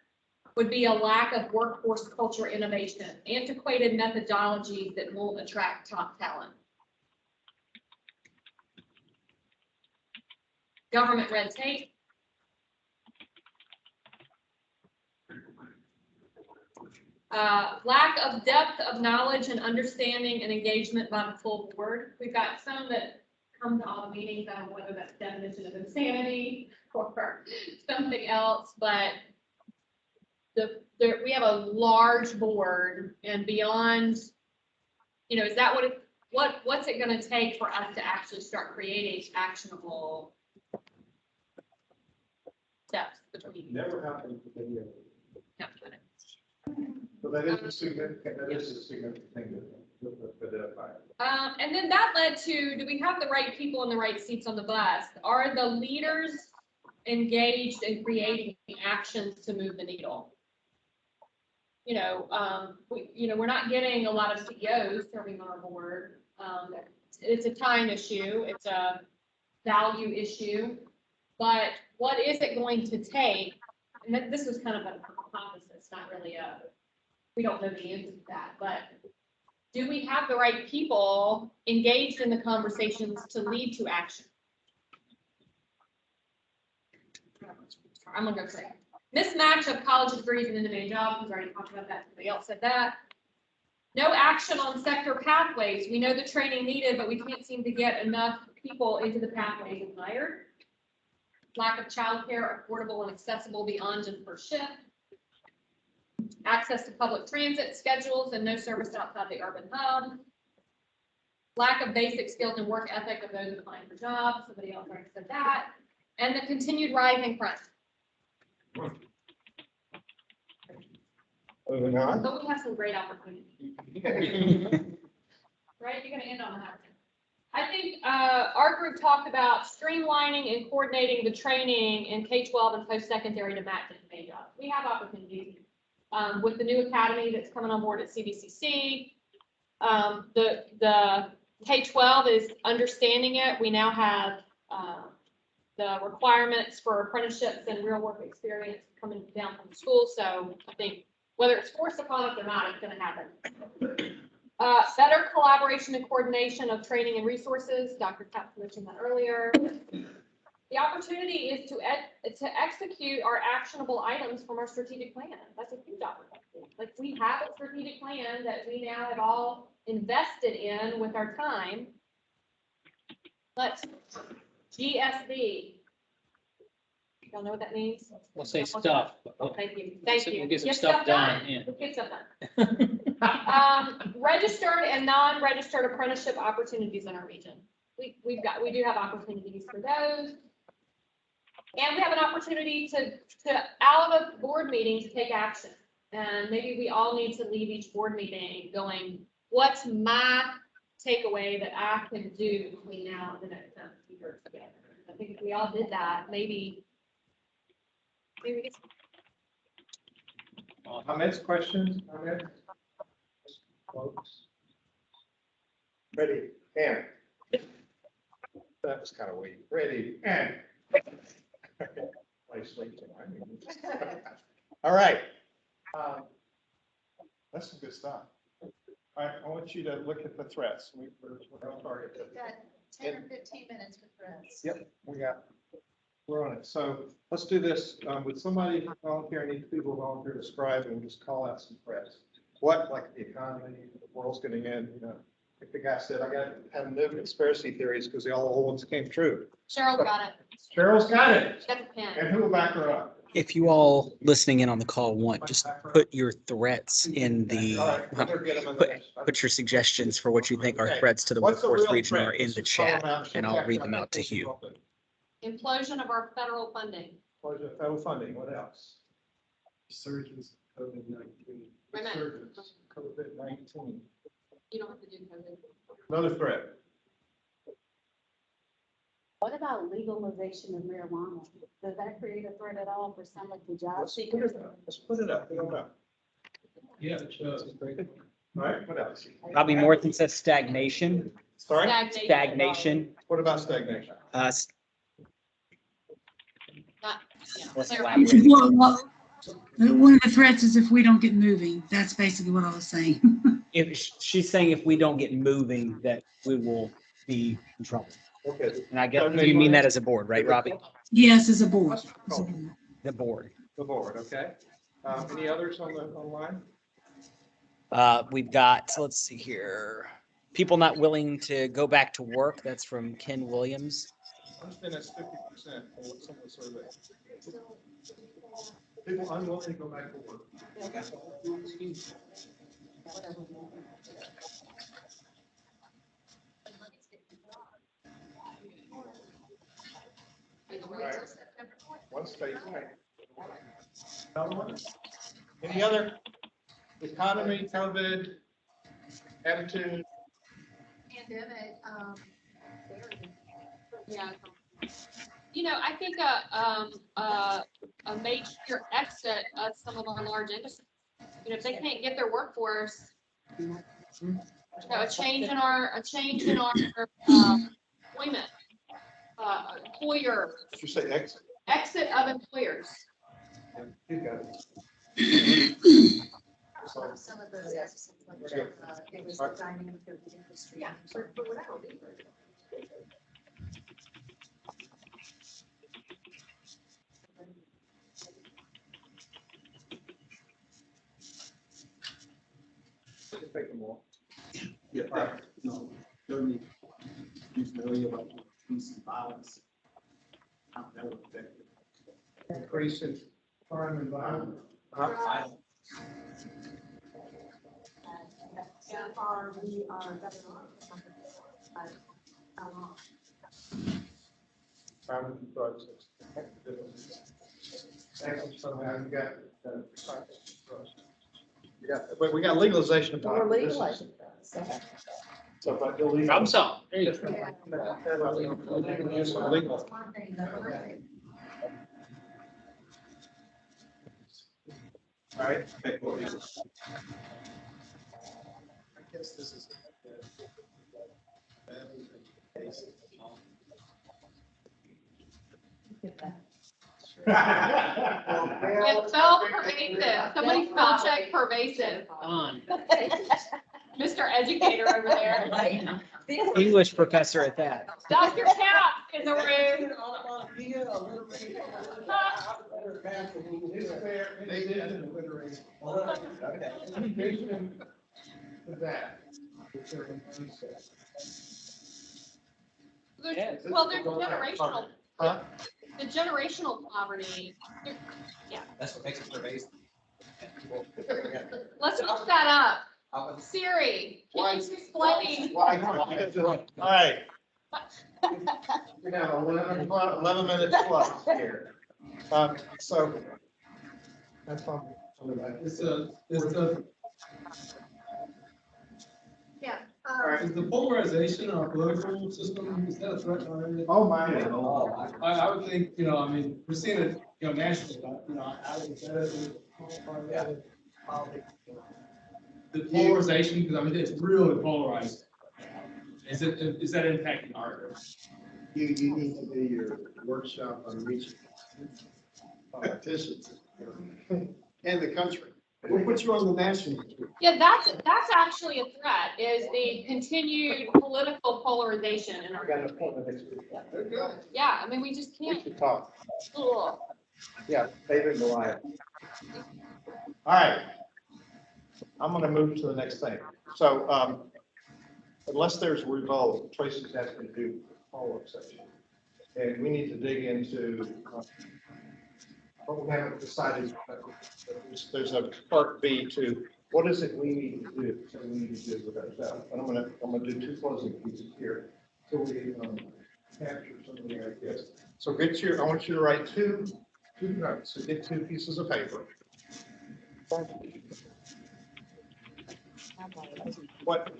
Speaker 1: would be a lack of workforce culture innovation, antiquated methodologies that won't attract top talent. Government red tape. Lack of depth of knowledge and understanding and engagement by the full board. We've got some that come to all the meetings, I don't know whether that's definition of insanity or something else, but we have a large board and beyond, is that what's it gonna take for us to actually start creating actionable steps between?
Speaker 2: Never happened with any of it.
Speaker 1: No,
Speaker 2: But that is a significant thing to identify.
Speaker 1: And then that led to, do we have the right people in the right seats on the bus? Are the leaders engaged in creating actions to move the needle? We're not getting a lot of CEOs serving on our board. It's a time issue, it's a value issue, but what is it going to take? And this was kind of a hypothesis, not really we don't know the answer to that, but do we have the right people engaged in the conversations to lead to action? I'm gonna go say mismatch of college degrees and in-demand jobs. We've already talked about that. Somebody else said that. No action on sector pathways. We know the training needed, but we can't seem to get enough people into the pathways and hired. Lack of childcare, affordable and accessible beyond and per shift. Access to public transit schedules and no service outside the urban hub. Lack of basic skills and work ethic of those applying for jobs. Somebody else already said that. And the continued rising crime.
Speaker 2: Moving on.
Speaker 1: But we have some great opportunities. Right, you're gonna end on that. I think our group talked about streamlining and coordinating the training in K-12 and post-secondary to match in jobs. We have opportunities with the new academy that's coming on board at CVCC. The K-12 is understanding it. We now have the requirements for apprenticeships and real work experience coming down from the school. So I think whether it's forced upon us or not, it's going to happen. Better collaboration and coordination of training and resources. Dr. Tapp mentioned that earlier. The opportunity is to execute our actionable items from our strategic plan. That's a huge opportunity. Like, we have a strategic plan that we now have all invested in with our time. Let's GSB. Y'all know what that means?
Speaker 4: We'll say stuff.
Speaker 1: Thank you. Thank you.
Speaker 4: We'll get some stuff done. Yeah.
Speaker 1: We'll get stuff done. Registered and non-registered apprenticeship opportunities in our region. We do have opportunities for those. And we have an opportunity to out of a board meeting to take action. And maybe we all need to leave each board meeting going, what's my takeaway that I can do between now and the next time we work together? I think if we all did that, maybe we get some.
Speaker 2: Comments, questions, comments? Folks? Ready, and. That was kind of weak. Ready, and. All right. That's some good stuff. I want you to look at the threats. We're on target.
Speaker 6: We've got 10 or 15 minutes for threads.
Speaker 2: Yep, we're on it. So let's do this. Would somebody volunteer, any people volunteer to describe and just call out some threats? What, like the economy, the world's getting in, like the guy said, I got to have new conspiracy theories because the all old ones came true.
Speaker 1: Cheryl got it.
Speaker 2: Cheryl's got it.
Speaker 1: She got the pen.
Speaker 2: And who will back her up?
Speaker 10: If you all listening in on the call want, just put your threats in the, put your suggestions for what you think are threats to the
Speaker 2: What's the
Speaker 10: workforce
Speaker 2: real
Speaker 10: region
Speaker 2: threat?
Speaker 10: are in the
Speaker 2: Just call them
Speaker 10: chat,
Speaker 2: out.
Speaker 10: and I'll read them out to you.
Speaker 1: Implosion of our federal funding.
Speaker 2: Federal funding, what else?
Speaker 14: Surgeons of COVID-19.
Speaker 1: Wait a minute.
Speaker 2: Surgeons, COVID-19.
Speaker 1: You don't have to do COVID.
Speaker 2: Another threat.
Speaker 17: What about legalization of marijuana? Does that create a threat at all for some of the job
Speaker 2: Let's put
Speaker 17: seekers?
Speaker 2: it up. Let's put it up. Put it up.
Speaker 16: Yeah, it does.
Speaker 2: All right, what else?
Speaker 10: Robbie Morton says stagnation.
Speaker 2: Sorry?
Speaker 10: Stagnation.
Speaker 2: What about stagnation?
Speaker 1: Not, yeah.
Speaker 10: Let's
Speaker 1: Clear.
Speaker 10: elaborate.
Speaker 11: One of the threats is if we don't get moving. That's basically what I was saying.
Speaker 10: If she's saying if we don't get moving, that we will be in trouble.
Speaker 2: Okay.
Speaker 10: And I guess you mean that as a board, right, Robbie?
Speaker 11: Yes, as a board.
Speaker 10: The board.
Speaker 2: The board, okay. Any others on the line?
Speaker 10: We've got, so let's see here. People not willing to go back to work. That's from Ken Williams.
Speaker 2: I understand that's 50% for some of the surveys. People unwilling to go back to work. One state, right. Another one? Any other? Economy, COVID, attitude?
Speaker 3: Pandemic,
Speaker 1: Yeah. You know, I think a major exit of some of our large industries, you know, if they can't get their workforce, you know, a change in our employment, employer,
Speaker 2: Did you say exit?
Speaker 1: exit of employers.
Speaker 2: You got it.
Speaker 6: Some of those aspects, like, it was the dynamic of the industry. Yeah. For whatever reason.
Speaker 2: Take them all.
Speaker 18: Yeah, no, certainly, he's worried about increase in violence. How that would affect it.
Speaker 2: Increase in crime and violence.
Speaker 6: So far, we are better off. But how long?
Speaker 2: Crime and drugs. Excellent, somehow you got, but we got legalization of pot.
Speaker 6: We're legalizing.
Speaker 2: So if I do legal.
Speaker 4: Problem solved. There you go.
Speaker 2: Legal.
Speaker 6: One thing, another thing.
Speaker 2: All right.
Speaker 14: I guess this is.
Speaker 1: It spelled pervasive. Somebody spell check pervasive.
Speaker 4: On.
Speaker 1: Mr. Educator over there.
Speaker 10: English professor at that.
Speaker 1: Dr. Cap in the room. Well, there's generational,
Speaker 2: Huh?
Speaker 1: the generational poverty. Yeah,
Speaker 15: That's what makes it pervasive.
Speaker 1: let's look that up. Siri, can you explain?
Speaker 2: All right. We have 11 minutes left here. So. That's fine.
Speaker 16: It's a,
Speaker 6: Yeah.
Speaker 16: is the polarization in our political system, is that a threat already?
Speaker 2: Oh, my.
Speaker 16: I would think, I mean, we're seeing it, nationally, but, I would say the polarization, because I mean, it's really polarized. Is that impacting art?
Speaker 14: You need to do your workshop on reaching politicians and the country. We'll put you on the national.
Speaker 1: Yeah, that's actually a threat, is the continued political polarization in our
Speaker 2: Got an
Speaker 1: country.
Speaker 2: appointment next week.
Speaker 1: Yeah, I mean, we just
Speaker 2: We
Speaker 1: can't.
Speaker 2: should talk.
Speaker 1: Ugh.
Speaker 2: Yeah, David and Goliath. All right. I'm gonna move to the next thing. So, unless there's revolt, Tracy's asking to do a follow-up section. And we need to dig into, what we haven't decided. There's a part B to, what is it we need to do, so we need to do with ourselves? And I'm gonna do two closing pieces here. So we, capture some of the ideas. So I want you to write two notes, so get 2 pieces of paper. What?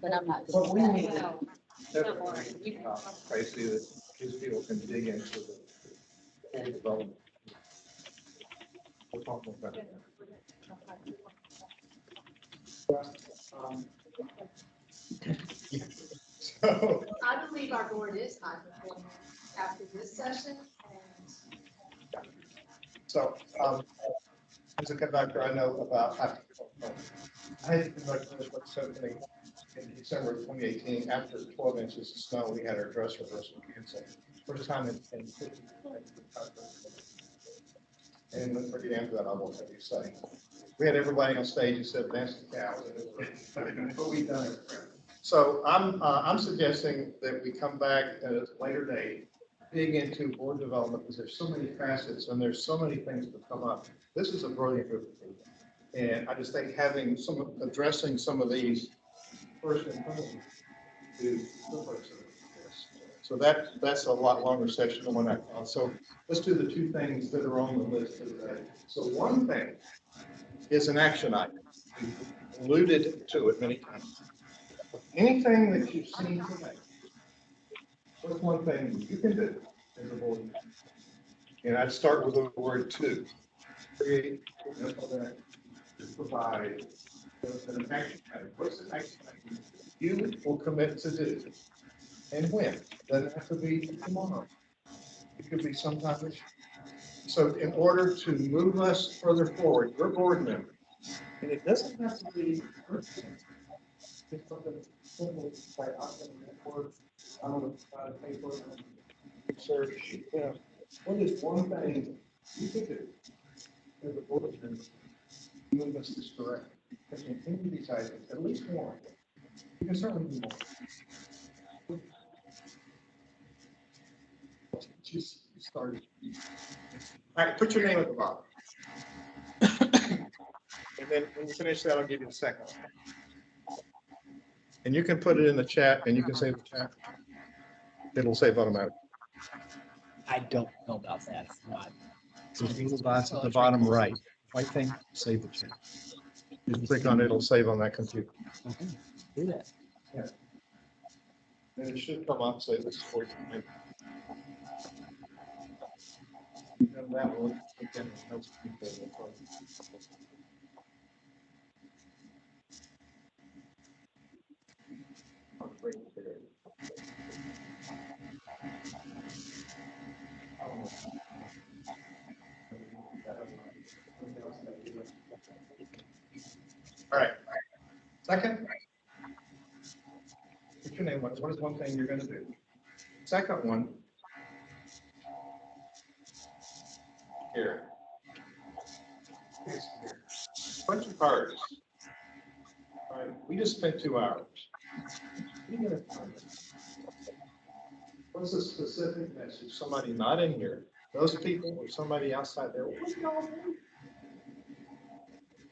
Speaker 17: But I'm not.
Speaker 2: What we need Tracy, that these people can dig into the full development. We'll talk about that. So,
Speaker 6: I believe our board is high performing after this session and
Speaker 2: so, as a conductor, I know about, I had to conduct this with symphony in December of 2018, after 12 inches of snow, we had our dress rehearsal canceled. First time in 50. And let's forget after that, I won't have you say. We had everybody on stage who said, dance the cows. But we've done it. So I'm suggesting that we come back at a later date, dig into board development, because there's so many facets and there's so many things that come up. This is a brilliant group of people. And I just think addressing some of these first and foremost is the first of this. So that's a lot longer session than what I thought. So let's do the 2 things that are on the list today. So one thing is an action item. We've alluded to it many times. Anything that you've seen today, what's one thing you can do as a board member? And I'd start with the word 2. Create, provide an action item. What's an action item you will commit to do? And when? Doesn't have to be tomorrow. It could be sometime this year. So in order to move us further forward, your board member, and it doesn't have to be urgent. It's something simple, like I don't know, paper, research, what is one thing you could do as a board member to move us this direction? And continue these items, at least one. You can certainly do more. Just started. All right, put your name at the bottom. And then when you finish that, I'll give you a second. And you can put it in the chat and you can save the chat. It'll save automatically.
Speaker 10: I don't know about that.
Speaker 2: So the little dots at the bottom right, white thing, save the chat. You click on it, it'll save on that computer.
Speaker 10: Okay, do that.
Speaker 2: Yeah. And it should come up, say this is for you. And that one, again, helps people. All right. Second. What's your name? What is one thing you're going to do? Second one. Here. Bunch of cards. All right. We just spent 2 hours. What's a specific message? Somebody not in here, those people, or somebody outside there. What do y'all do?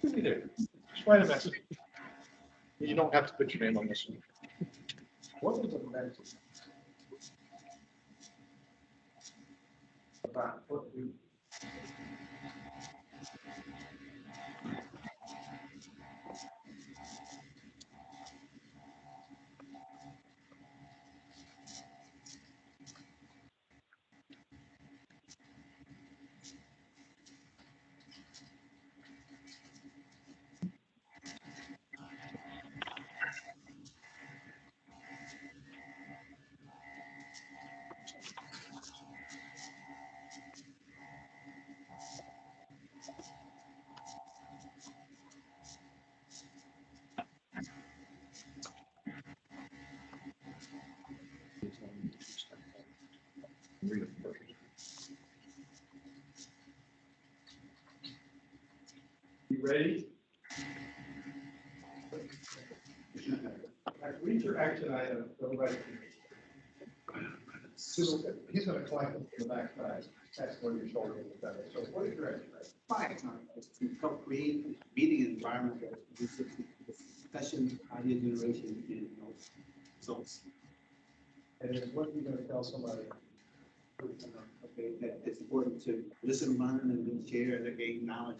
Speaker 2: What do you do? Just write a message. You don't have to put your name on this one. What is a message about what we? You ready? Read your action item. Go right. He's going to collect them from the back side. That's where your shoulder is. So what is your action item?
Speaker 18: To help create a meeting environment that conducive to discussion, idea generation, and results.
Speaker 2: And then what are you going to tell somebody
Speaker 18: Okay, that it's important to listen, learn, and then share and gain knowledge.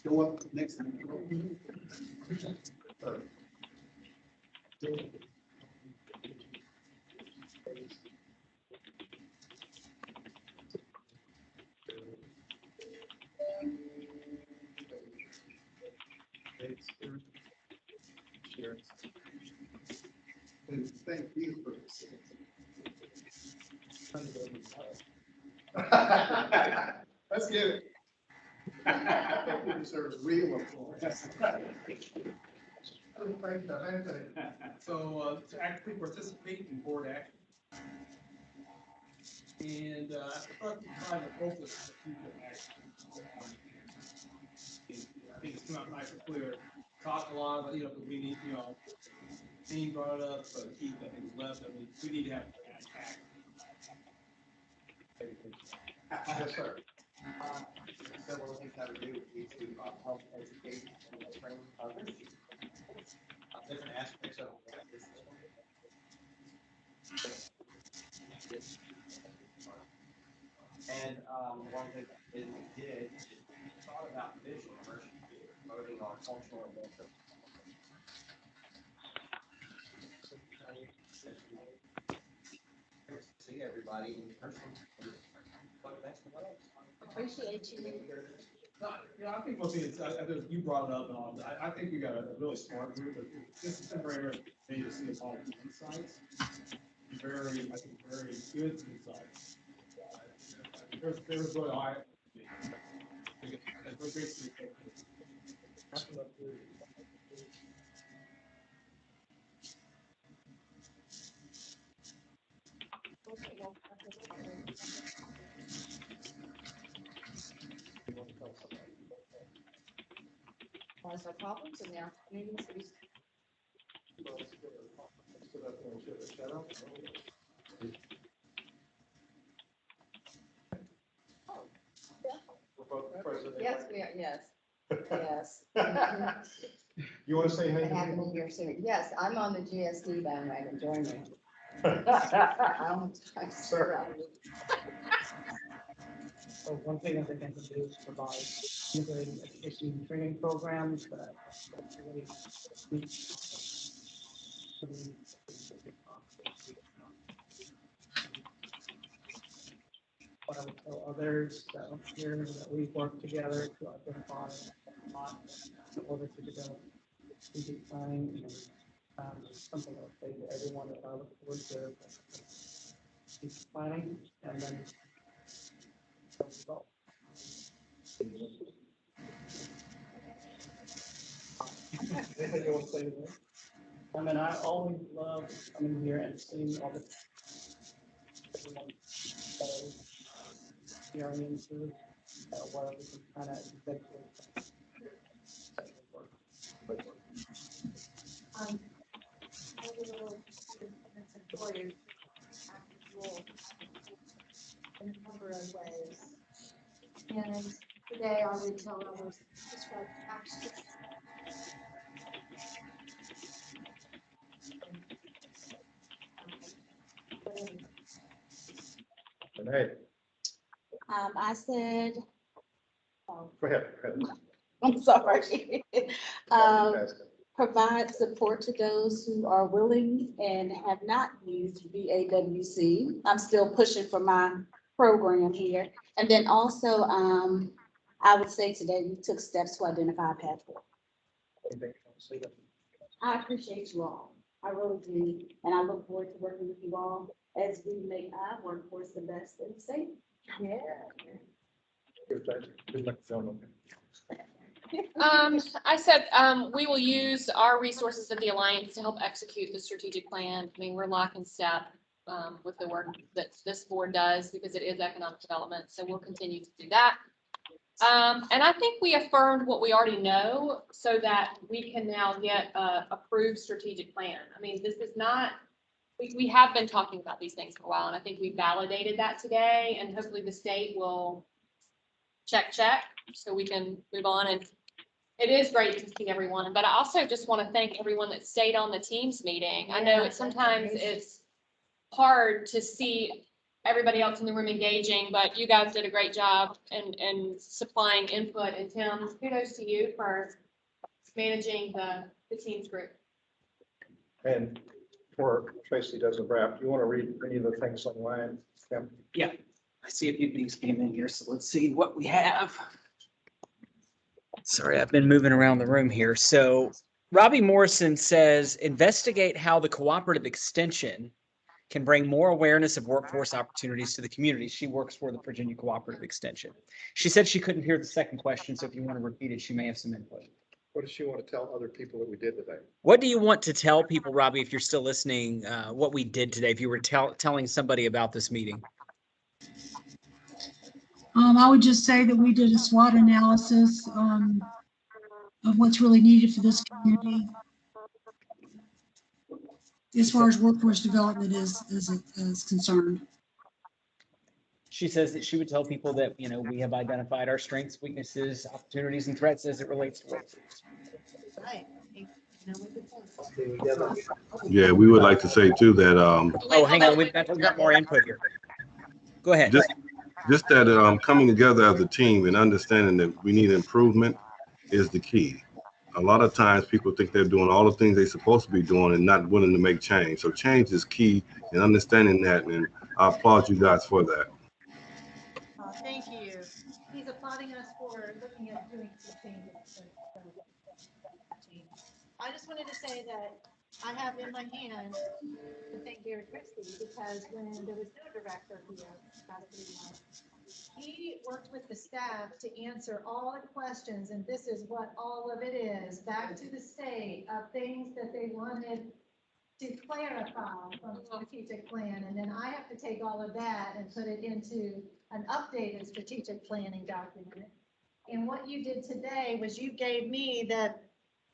Speaker 18: Go up next time.
Speaker 14: And thank you for this. Let's get it. I think it deserves real applause.
Speaker 2: So, to actively participate in board action. And, I thought we trying to focus on the future action. I think it's come out nice and clear, talk a lot, but we need, Dean brought it up, but Keith, I think, left, we need to have action.
Speaker 14: Yes, sir.
Speaker 15: Several things that we do, we to help educate and train others. Different aspects of this. And one thing that we did, we thought about visual immersion, promoting our cultural events. See everybody in person.
Speaker 17: Appreciate you.
Speaker 2: I think mostly it's, I think you brought it up, and I think we got a really smart group, but this is temporary, maybe to see all the insights. Very, I think, very good insights. There's really high.
Speaker 17: Cause our problems and their communities.
Speaker 21: Yes, we are, yes, yes.
Speaker 2: You want to say
Speaker 21: I
Speaker 2: anything?
Speaker 21: happen to hear soon. Yes, I'm on the GSD bandwagon, join me.
Speaker 2: Sir.
Speaker 16: So one thing I think I can do is provide integrated education and training programs that really meet what I would tell others that are here that we work together to identify in order to develop strategic planning and something I'll say to everyone that I look forward to strategic planning and then result. Anything you want to say to me? I mean, I always love coming here and seeing all the experiences, where we can kind of eventually.
Speaker 6: Employers in a number of ways. And today I would tell others, describe action.
Speaker 2: Hey,
Speaker 17: I said,
Speaker 2: go ahead.
Speaker 17: I'm sorry. Provide support to those who are willing and have not used BAWC. I'm still pushing for my program here. And then also, I would say today we took steps to identify a path forward. I appreciate you all. I really do. And I look forward to working with you all as we make our workforce the best in the state. Yeah.
Speaker 1: I said, we will use our resources at the Alliance to help execute the strategic plan. I mean, we're lock in step, with the work that this board does because it is economic development. So we'll continue to do that. And I think we affirmed what we already know so that we can now get a approved strategic plan. I mean, this is not, we have been talking about these things for a while, and I think we validated that today, and hopefully the state will check, so we can move on and It is great to see everyone, but I also just want to thank everyone that stayed on the Teams meeting. I know
Speaker 6: Yeah,
Speaker 1: sometimes
Speaker 6: that's amazing.
Speaker 1: it's hard to see everybody else in the room engaging, but you guys did a great job and supplying input. And Tim, kudos to you for managing the Teams group.
Speaker 2: And before Tracy does a wrap, you want to read any of the things online? Tim?
Speaker 10: Yeah, I see a few things came in here, so let's see what we have. Sorry, I've been moving around the room here. So Robbie Morrison says, investigate how the cooperative extension can bring more awareness of workforce opportunities to the community. She works for the Virginia Cooperative Extension. She said she couldn't hear the second question, so if you want to repeat it, she may have some input.
Speaker 2: What does she want to tell other people that we did today?
Speaker 10: What do you want to tell people, Robbie, if you're still listening, what we did today, if you were telling somebody about this meeting?
Speaker 11: I would just say that we did a SWOT analysis of what's really needed for this community as far as workforce development is concerned.
Speaker 10: She says that she would tell people that, you know, we have identified our strengths, weaknesses, opportunities, and threats as it relates to workforce.
Speaker 6: Right.
Speaker 12: Yeah, we would like to say too that,
Speaker 10: Oh, hang on, we've got more input here. Go ahead.
Speaker 12: just that, coming together as a team and understanding that we need improvement is the key. A lot of times people think they're doing all the things they're supposed to be doing and not willing to make change. So change is key and understanding that, and I applaud you guys for that.
Speaker 6: Thank you. He's applauding us for looking at doing some changes. I just wanted to say that I have in my hand to thank Gary Christie, because when there was no director here, about 3 months, he worked with the staff to answer all the questions, and this is what all of it is, back to the state of things that they wanted to clarify from the strategic plan. And then I have to take all of that and put it into an updated strategic planning document. And what you did today was you gave me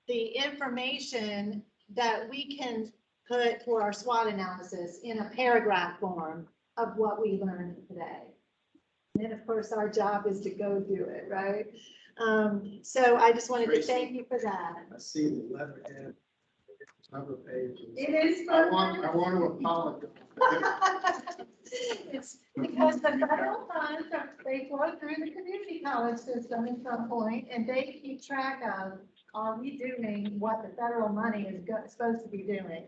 Speaker 6: the information that we can put for our SWOT analysis in a paragraph form of what we learned today. And then, of course, our job is to go do it, right? So I just wanted to thank you for that.
Speaker 14: I see the letterhead, cover pages.
Speaker 6: It is
Speaker 14: I
Speaker 6: fun.
Speaker 14: want to apologize.
Speaker 6: It's because the federal funds, they flow through the community college system at some point, and they keep track of, are we doing what the federal money is supposed to be doing?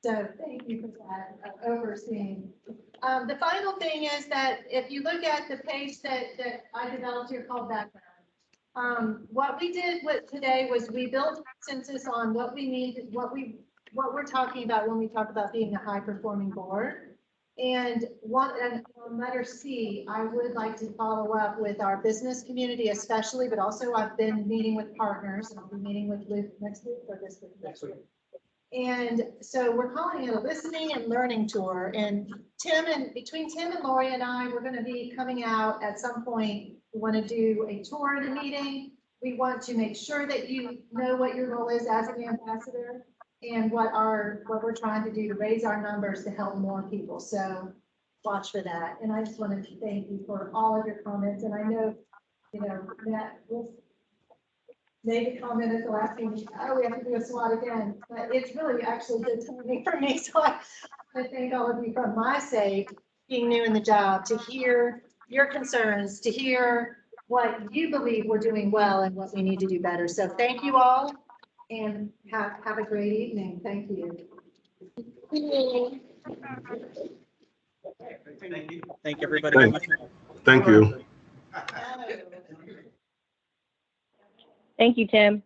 Speaker 6: So thank you for that, overseeing. The final thing is that if you look at the page that I developed here called background, what we did today was we built consensus on what we need, what we're talking about when we talk about being a high performing board. And on letter C, I would like to follow up with our business community especially, but also I've been meeting with partners, and I'll be meeting with Luke next week or this week. Next week. And so we're calling it a listening and learning tour. And between Tim and Lori and I, we're going to be coming out at some point. We want to do a tour of the meeting. We want to make sure that you know what your role is as an ambassador and what we're trying to do to raise our numbers to help more people. So watch for that. And I just wanted to thank you for all of your comments. And I know, Matt made a comment at the last meeting, we have to do a SWOT again. But it's really actually good timing for me. So I thank all of you for my sake, being new in the job, to hear your concerns, to hear what you believe we're doing well and what we need to do better. So thank you all. And have a great evening. Thank you.
Speaker 10: Thank everybody very much.
Speaker 12: Thank you.
Speaker 8: Thank you, Tim.